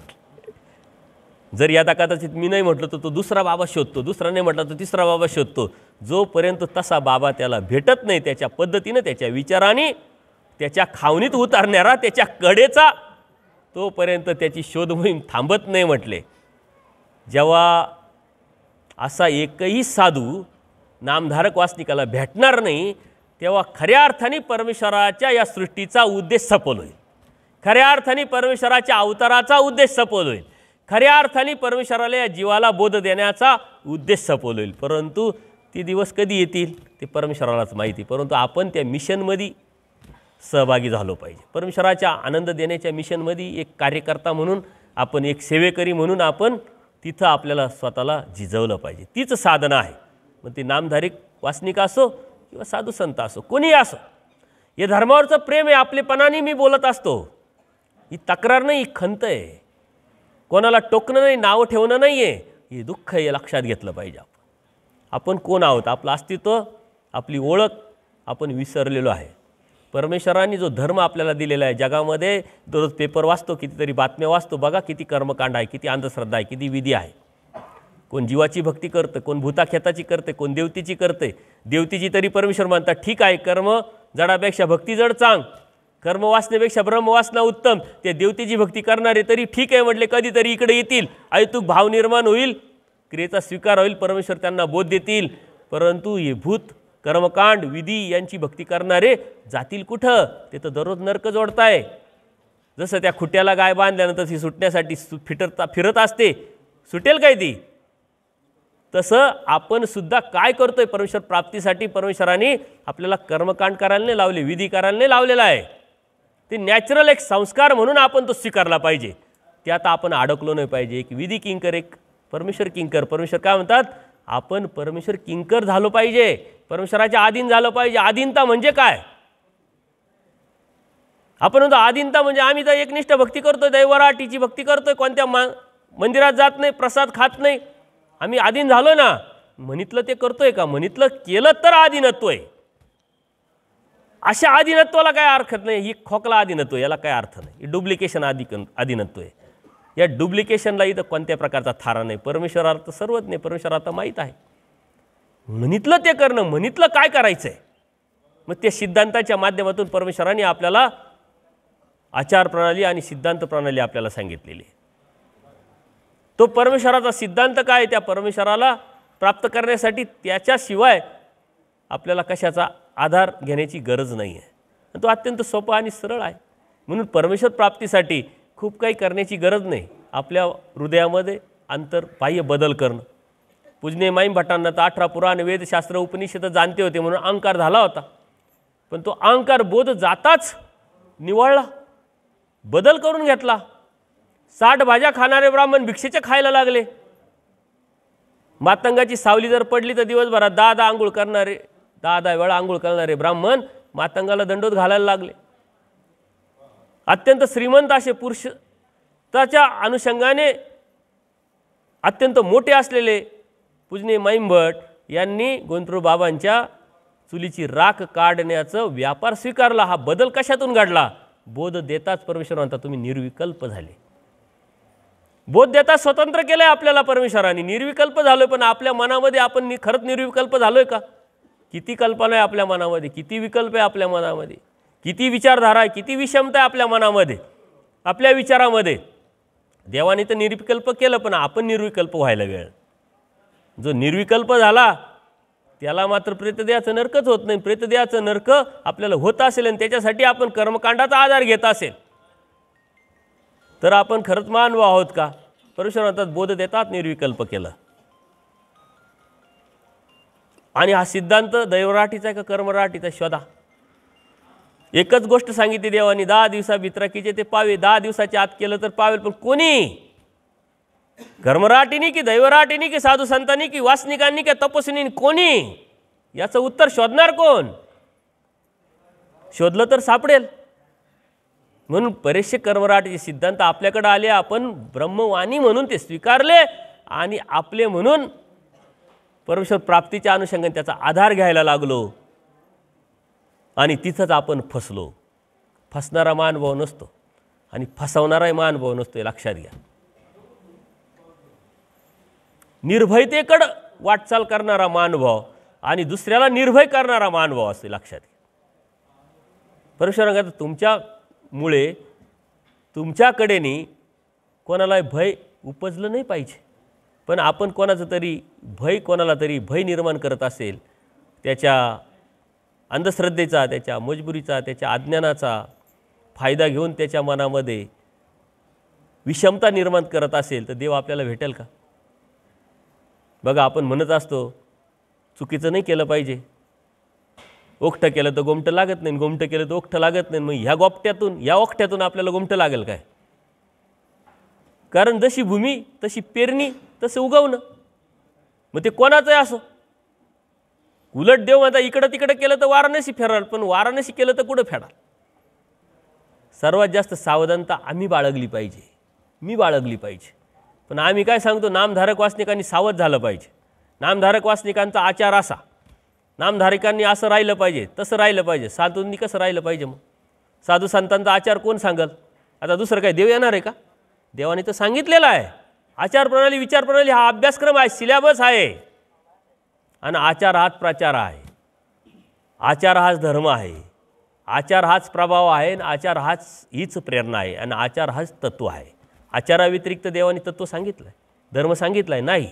जर यादा कदाचित मी नाही म्हटलं तर तो दुसरा बाबा शोधतो, दुसरा नाही म्हटलं तर तिसरा बाबा शोधतो. जोपर्यंत तसा बाबा त्याला भेटत नाही, त्याच्या पद्धतीनं, त्याच्या विचाराने, त्याच्या खावणीत उतारणारा, त्याच्या कडेचा, तोपर्यंत त्याची शोध मोहीम थांबत नाही म्हटले. जेव्हा असा एकही साधू नामधारक वासनिकाला भेटणार नाही, तेव्हा खऱ्या अर्थाने परमेश्वराच्या या सृष्टीचा उद्देश सफल होईल. खऱ्या अर्थाने परमेश्वराच्या अवताराचा उद्देश सफल होईल. खऱ्या अर्थाने परमेश्वराला या जीवाला बोध देण्याचा उद्देश सफल होईल. परंतु ते दिवस कधी येतील ते परमेश्वरालाच माहिती. परंतु आपण त्या मिशनमध्ये सहभागी झालो पाहिजे. परमेश्वराच्या आनंद देण्याच्या मिशनमध्ये एक कार्यकर्ता म्हणून आपण, एक सेवेकरी म्हणून आपण तिथं आपल्याला स्वतःला झिजवलं पाहिजे. तीच साधना आहे. मग ते नामधारिक वासनिक असो किंवा साधू संत असो, कोणीही असो, हे धर्मावरचं प्रेम आहे. आपलेपणाने मी बोलत असतो. ही तक्रार नाही, ही खंत आहे. कोणाला टोकणं नाही, नाव ठेवणं नाही आहे. हे दुःख हे लक्षात घेतलं पाहिजे. आपण कोण आहोत, आपलं अस्तित्व, आपली ओळख आपण विसरलेलो आहे. परमेश्वरांनी जो धर्म आपल्याला दिलेला आहे, जगामध्ये दररोज पेपर वाचतो, कितीतरी बातम्या वाचतो, बघा किती कर्मकांड आहे, किती अंधश्रद्धा आहे, किती विधी आहे. कोण जीवाची भक्ती करतं, कोण भूताखेताची करते, कोण देवतीची करते. देवतीची तरी परमेश्वर म्हणतात ठीक आहे, कर्म जडापेक्षा भक्ती जड चांग, कर्म वाचण्यापेक्षा ब्रह्म वाचना उत्तम. ते देवतेची भक्ती करणारे तरी ठीक आहे म्हटले, कधीतरी इकडे येतील, अहेतुक भाव निर्माण होईल, क्रियेचा स्वीकार होईल, परमेश्वर त्यांना बोध देतील. परंतु हे भूत, कर्मकांड, विधी यांची भक्ती करणारे जातील कुठं? ते तर दररोज नरक जोडताय. जसं त्या खुट्याला गाय बांधल्यानंतर ती सुटण्यासाठी फिरत असते, सुटेल काय ती? तसं आपण सुद्धा काय करतोय परमेश्वर प्राप्तीसाठी? परमेश्वराने आपल्याला कर्मकांड करायला नाही लावले, विधी करायला नाही लावलेला आहे. ते नॅचरल एक संस्कार म्हणून आपण तो स्वीकारला पाहिजे. ते आता आपण अडकलो नाही पाहिजे. एक विधी किंकर, एक परमेश्वर किंकर. परमेश्वर काय म्हणतात? आपण परमेश्वर किंकर झालो पाहिजे, परमेश्वराच्या अधीन झालं पाहिजे. अधीनता म्हणजे काय? आपण म्हणतो अधीनता म्हणजे आम्ही तर एकनिष्ठ भक्ती करतोय, दैवराटीची भक्ती करतोय, कोणत्या मंदिरात जात नाही, प्रसाद खात नाही, आम्ही अधीन झालो ना. म्हणितलं ते करतोय का? म्हणितलं केलं तर अधीनत्व आहे. अशा अधीनत्वाला काय अर्थ नाही. ही खोकला अधीनत्व, याला काय अर्थ नाही. ही डुप्लिकेशन अधीनत्व आहे. या डुप्लिकेशनला इथं कोणत्या प्रकारचा थारा नाही. परमेश्वराला तर सर्वच नाही, परमेश्वराला माहीत आहे. म्हणितलं ते करणं, म्हणितलं काय करायचं आहे. मग त्या सिद्धांताच्या माध्यमातून परमेश्वराने आपल्याला आचार प्रणाली आणि सिद्धांत प्रणाली आपल्याला सांगितलेली आहे. तो परमेश्वराचा सिद्धांत काय? त्या परमेश्वराला प्राप्त करण्यासाठी त्याच्याशिवाय आपल्याला कशाचा आधार घेण्याची गरज नाही आहे. तो अत्यंत सोपा आणि सरळ आहे. म्हणून परमेश्वर प्राप्तीसाठी खूप काही करण्याची गरज नाही. आपल्या हृदयामध्ये बाह्य बदल करणं. पूजनीय माईम भटांना तर 18 पुराण, वेदशास्त्र, उपनिषद जाणते होते म्हणून अहंकार झाला होता. पण तो अहंकार बोध जाताच निवळला, बदल करून घेतला. 60 भाज्या खाणारे ब्राह्मण भिक्षेचे खायला लागले. मातंगाची सावली जर पडली तर दिवसभरात 10 आंघोळ करणारे, 10 वेळा आंघोळ करणारे ब्राह्मण मातंगाला दंडोत घालायला लागले. अत्यंत श्रीमंत असे पुरुष त्याच्या अनुषंगाने अत्यंत मोठे असलेले पूजनीय माईंभट यांनी गोविंदप्रभू बाबांच्या चुलीची राख काढण्याचा व्यापार स्वीकारला. हा बदल कशातून घडला? बोध देताच परमेश्वर म्हणतात तुम्ही निर्विकल्प झाले. बोध देता स्वतंत्र केलंय आपल्याला परमेश्वराने, निर्विकल्प झालोय. पण आपल्या मनामध्ये आपण खरंच निर्विकल्प झालोय का? किती कल्पना आहे आपल्या मनामध्ये, किती विकल्प आहे आपल्या मनामध्ये, किती विचारधारा आहे, किती विषमता आहे आपल्या मनामध्ये, आपल्या विचारामध्ये. देवाने तर निर्विकल्प केलं, पण आपण निर्विकल्प व्हायला वेळ. जो निर्विकल्प झाला त्याला मात्र प्रेतदेहाचं नरकच होत नाही. प्रेतदेहाचं नरक आपल्याला होत असेल आणि त्याच्यासाठी आपण कर्मकांडाचा आधार घेत असेल तर आपण खरंच मानव आहोत का? परमेश्वर म्हणतात बोध देतात निर्विकल्प केलं. आणि हा सिद्धांत दैवराटीचा आहे का कर्मराटीचा? शोधा. एकच गोष्ट सांगितली देवानी, 10 दिवसा भित्राकीचे ते पावे. 10 दिवसाच्या आत केलं तर पावेल. पण कोणी? कर्मराटीनी की दैवराटीनी की साधू संतांनी की वासनिकांनी की तपस्विनी? कोणी? याचं उत्तर शोधणार कोण? शोधलं तर सापडेल. म्हणून बरेचसे कर्मराटीचे सिद्धांत आपल्याकडे आले. आपण ब्रह्मवाणी म्हणून ते स्वीकारले आणि आपले म्हणून परमेश्वर प्राप्तीच्या अनुषंगाने त्याचा आधार घ्यायला लागलो आणि तिथंच आपण फसलो. फसणारा महानुभाव नसतो आणि फसवणाराही महानुभाव नसतो, हे लक्षात घ्या. निर्भयतेकडे वाटचाल करणारा महानुभाव आणि दुसऱ्याला निर्भय करणारा महानुभाव असते, लक्षात घ्या. परमेश्वराने तुमच्यामुळे तुमच्याकडेनी कोणाला भय उपजलं नाही पाहिजे. पण आपण कोणाचं तरी कोणाला तरी भय निर्माण करत असेल, त्याच्या अंधश्रद्धेचा, त्याच्या मजबुरीचा, त्याच्या अज्ञानाचा फायदा घेऊन त्याच्या मनामध्ये विषमता निर्माण करत असेल तर देव आपल्याला भेटेल का? बघा, आपण म्हणत असतो चुकीचं नाही केलं पाहिजे. ओखटं केलं तर गोमटं लागत नाही, गोमटं केलं तर ओखटं लागत नाही. मग ह्या गोपट्यातून, या ओखट्यातून आपल्याला गोमटं लागेल काय? कारण जशी भूमी तशी पेरणी तसं उगवणं. मग ते कोणाचंही असो. उलट देव म्हणता इकडं तिकडं केलं तर वाराणसी फेराल, पण वाराणसी केलं तर कुठं फेडाल? सर्वात जास्त सावधानता आम्ही बाळगली पाहिजे, मी बाळगली पाहिजे. पण आम्ही काय सांगतो, नामधारक वासनिकांनी सावध झालं पाहिजे. नामधारक वासनिकांचा आचार असा, नामधारकांनी असं राहिलं पाहिजे, तसं राहिलं पाहिजे. साधूंनी कसं राहिलं पाहिजे? मग साधू संतांचा आचार कोण सांगल? आता दुसरं काय देव येणार आहे का? देवाने तर सांगितलेलं आहे. आचार प्रणाली, विचार प्रणाली हा अभ्यासक्रम आहे, सिलेबस आहे. आणि आचार हाच प्रचार आहे, आचार हाच धर्म आहे, आचार हाच प्रभाव आहे, आणि आचार हीच प्रेरणा आहे, आणि आचार हाच तत्व आहे. आचाराव्यतिरिक्त देवाने तत्व सांगितलं आहे, धर्म सांगितलं आहे नाही.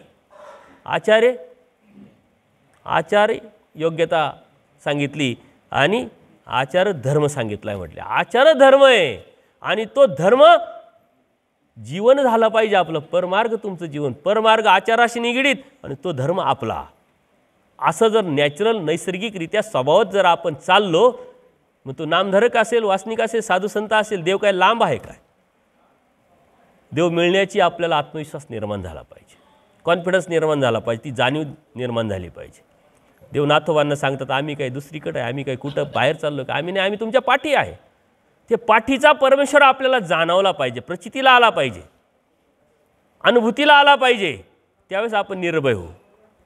आचार्य योग्यता सांगितली आणि आचार धर्म सांगितला आहे. म्हटले आचार धर्म आहे आणि तो धर्म जीवन झालं पाहिजे आपलं, परमार्ग तुमचं जीवन, परमार्ग आचाराशी निगडीत आणि तो धर्म आपला, असं जर नॅचरल नैसर्गिकरित्या स्वभावात जर आपण चाललो, मग तो नामधारक असेल, वासनिक असेल, साधू संत असेल, देव काय लांब आहे काय? देव मिळण्याची आपल्याला आत्मविश्वास निर्माण झाला पाहिजे, कॉन्फिडन्स निर्माण झाला पाहिजे, ती जाणीव निर्माण झाली पाहिजे. देव नाथोबांना सांगतात, आम्ही काय दुसरीकडे आहे, आम्ही काय कुठं बाहेर चाललो का? आम्ही नाही, आम्ही तुमच्या पाठी आहे. ते पाठीचा परमेश्वर आपल्याला जाणवला पाहिजे, प्रचितीला आला पाहिजे, अनुभूतीला आला पाहिजे. त्यावेळेस आपण निर्भय होऊ,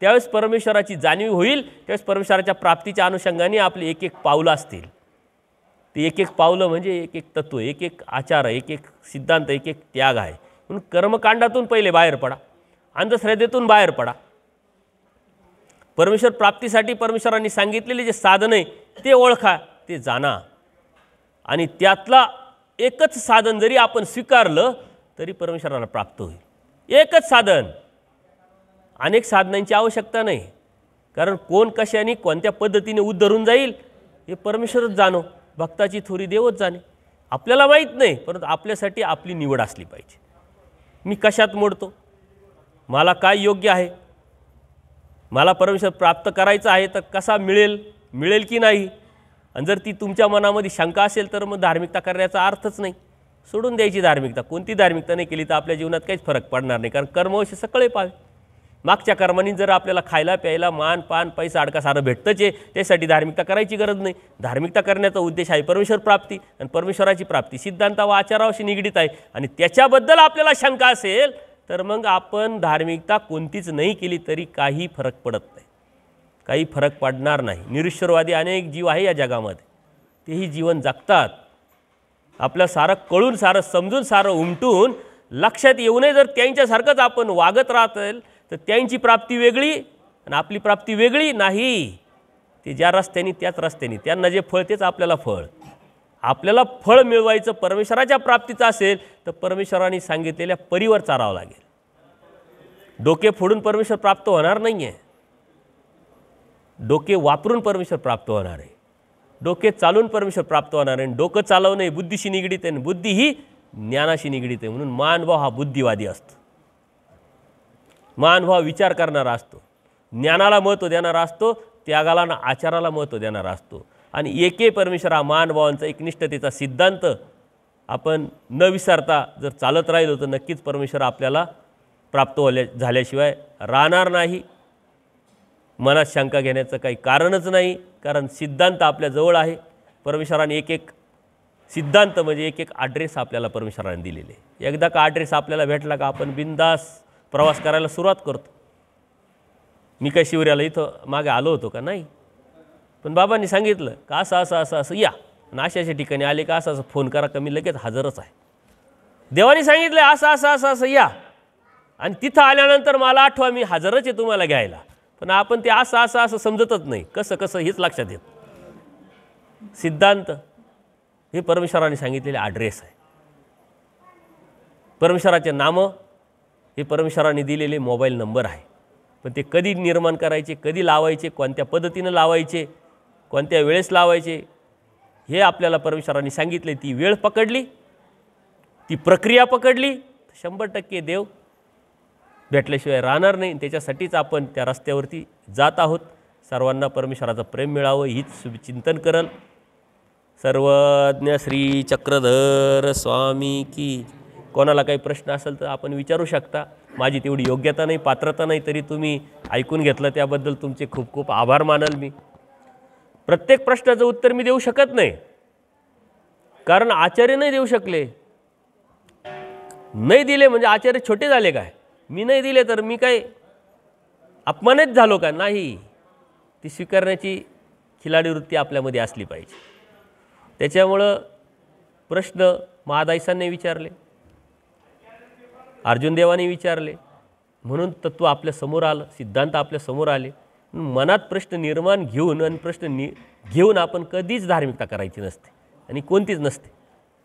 त्यावेळेस परमेश्वराची जाणीव होईल, त्यावेळेस परमेश्वराच्या प्राप्तीच्या अनुषंगाने आपली एक एक पावलं असतील. ते एक एक पावलं म्हणजे एक एक तत्व, एक एक आचार, एक एक सिद्धांत, एक एक त्याग आहे. म्हणून कर्मकांडातून पहिले बाहेर पडा, अंधश्रद्धेतून बाहेर पडा. परमेश्वर प्राप्तीसाठी परमेश्वरांनी सांगितलेले जे साधन आहे ते ओळखा, ते जाणा, आणि त्यातला एकच साधन जरी आपण स्वीकारलं तरी परमेश्वराला प्राप्त होईल. एकच साधन, अनेक साधनांची आवश्यकता नाही. कारण कोण कशाने कोणत्या पद्धतीने उद्धरून जाईल हे परमेश्वरच जाणो, भक्ताची थोरी देवच जाणे. आपल्याला माहीत नाही, परंतु आपल्यासाठी आपली निवड असली पाहिजे. मी कशात मोडतो, मला काय योग्य आहे, मला परमेश्वर प्राप्त करायचं आहे तर कसा मिळेल की नाही. आणि जर ती तुमच्या मनामध्ये शंका असेल तर मग धार्मिकता करण्याचा अर्थच नाही, सोडून द्यायची धार्मिकता. कोणती धार्मिकता नाही केली तर आपल्या जीवनात काहीच फरक पडणार नाही, कारण कर्मवश सगळे पावे. मागच्या कर्मांनी जर आपल्याला खायला प्यायला मान पान पैसा अडका सारं भेटतंच आहे, त्यासाठी धार्मिकता करायची गरज नाही. धार्मिकता करण्याचा उद्देश आहे परमेश्वर प्राप्ती, आणि परमेश्वराची प्राप्ती सिद्धांता व आचाराशी निगडीत आहे. आणि त्याच्याबद्दल आपल्याला शंका असेल तर मग आपण धार्मिकता कोणतीच नाही केली तरी काही फरक पडत नाही, काही फरक पडणार नाही. निरीश्वरवादी अनेक जीव आहे या जगामध्ये, तेही जीवन जगतात. आपलं सारं कळून, सारं समजून, सारं उमटून लक्षात येऊ नये जर त्यांच्यासारखंच आपण वागत राहतील तर त्यांची प्राप्ती वेगळी आणि आपली प्राप्ती वेगळी नाही. ते ज्या रस्त्याने त्याच रस्त्याने, त्यांना जे फळ तेच आपल्याला फळ. आपल्याला फळ मिळवायचं परमेश्वराच्या प्राप्तीचं असेल तर परमेश्वराने सांगितलेल्या परीवर चालावं लागेल. डोके फोडून परमेश्वर प्राप्त होणार नाही आहे, डोके वापरून परमेश्वर प्राप्त होणार आहे, डोके चालून परमेश्वर प्राप्त होणार आहे. डोकं चालवणे बुद्धीशी निगडीत आहे, बुद्धी ही ज्ञानाशी निगडीत आहे. म्हणून मानभाव हा बुद्धिवादी असतो, मानभाव विचार करणारा असतो, ज्ञानाला महत्त्व देणारा असतो, त्यागाला ना आचाराला महत्त्व देणारा असतो. आणि एके परमेश्वर हा मानभावांचा एकनिष्ठतेचा सिद्धांत आपण न विसरता जर चालत राहिलो तर नक्कीच परमेश्वर आपल्याला प्राप्त झाल्याशिवाय राहणार नाही. मनात शंका घेण्याचं काही कारणच नाही, कारण सिद्धांत आपल्याजवळ आहे. परमेश्वराने एक एक सिद्धांत म्हणजे एक एक ॲड्रेस आपल्याला परमेश्वराने दिलेले. एकदा का ॲड्रेस आपल्याला भेटला का आपण बिनधास्त प्रवास करायला सुरुवात करतो. मी काय शिवऱ्याला इथं मागे आलो होतो का? नाही, पण बाबांनी सांगितलं का असं असं असं असं या, आणि अशा ठिकाणी आले का असं असं फोन करा का मी लगेच हजरच आहे. देवाने सांगितलं असं असं असं असं या, आणि तिथं आल्यानंतर मला आठवा मी हजरच आहे तुम्हाला घ्यायला. पण आपण ते असं असं असं समजतच नाही, कसं कसं हेच लक्षात येत. सिद्धांत हे परमेश्वराने सांगितलेले ॲड्रेस आहे. परमेश्वराचे नामं हे परमेश्वराने दिलेले मोबाईल नंबर आहे. पण ते कधी निर्माण करायचे, कधी लावायचे, कोणत्या पद्धतीनं लावायचे, कोणत्या वेळेस लावायचे हे आपल्याला परमेश्वराने सांगितले. ती वेळ पकडली, ती प्रक्रिया पकडली, 100% देव भेटल्याशिवाय राहणार नाही. त्याच्यासाठीच आपण त्या रस्त्यावरती जात आहोत. सर्वांना परमेश्वराचं प्रेम मिळावं हीच शुभचिंतन करल. सर्वज्ञ श्री चक्रधर स्वामी की. कोणाला काही प्रश्न असेल तर आपण विचारू शकता. माझी तेवढी योग्यता नाही, पात्रता नाही, तरी तुम्ही ऐकून घेतलं त्याबद्दल तुमचे खूप खूप आभार मानल मी. प्रत्येक प्रश्नाचं उत्तर मी देऊ शकत नाही, कारण आचार्य नाही देऊ शकले. नाही दिले म्हणजे आचार्य छोटे झाले काय? मी नाही दिले तर मी काय अपमानित झालो का? नाही. ती स्वीकारण्याची खिलाडी वृत्ती आपल्यामध्ये असली पाहिजे. त्याच्यामुळं प्रश्न महादायसांनी विचारले, अर्जुन देवाने विचारले, म्हणून तत्व आपल्या समोर आलं, सिद्धांत आपल्या समोर आले. मनात प्रश्न निर्माण घेऊन आणि प्रश्न घेऊन आपण कधीच धार्मिकता करायची नसते आणि कोणतीच नसते.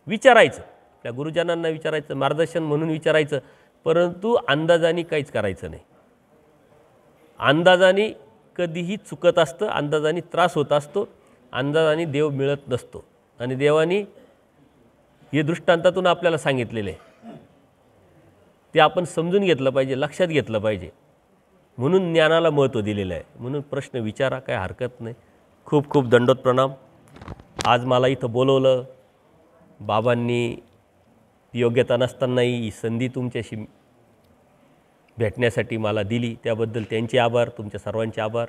विचारायचं, आपल्या गुरुजनांना विचारायचं, मार्गदर्शन म्हणून विचारायचं, परंतु अंदाजाने काहीच करायचं नाही. अंदाजाने कधीही चुकत असतं, अंदाजाने त्रास होत असतो, अंदाजाने देव मिळत नसतो. आणि देवाने हे दृष्टांतातून आपल्याला सांगितलेले आहे. ते आपण समजून घेतलं पाहिजे, लक्षात घेतलं पाहिजे. म्हणून ज्ञानाला महत्त्व दिलेलं आहे. म्हणून प्रश्न विचारा, काय हरकत नाही. खूप खूप दंडोत प्रणाम. आज मला इथं बोलवलं, बाबांनी योग्यता नसतानाही ही संधी तुमच्याशी भेटण्यासाठी मला दिली, त्याबद्दल त्यांचे आभार, तुमच्या सर्वांचे आभार.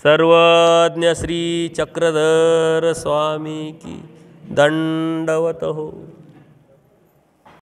सर्वज्ञ श्री चक्रधर स्वामी की दंडवत हो.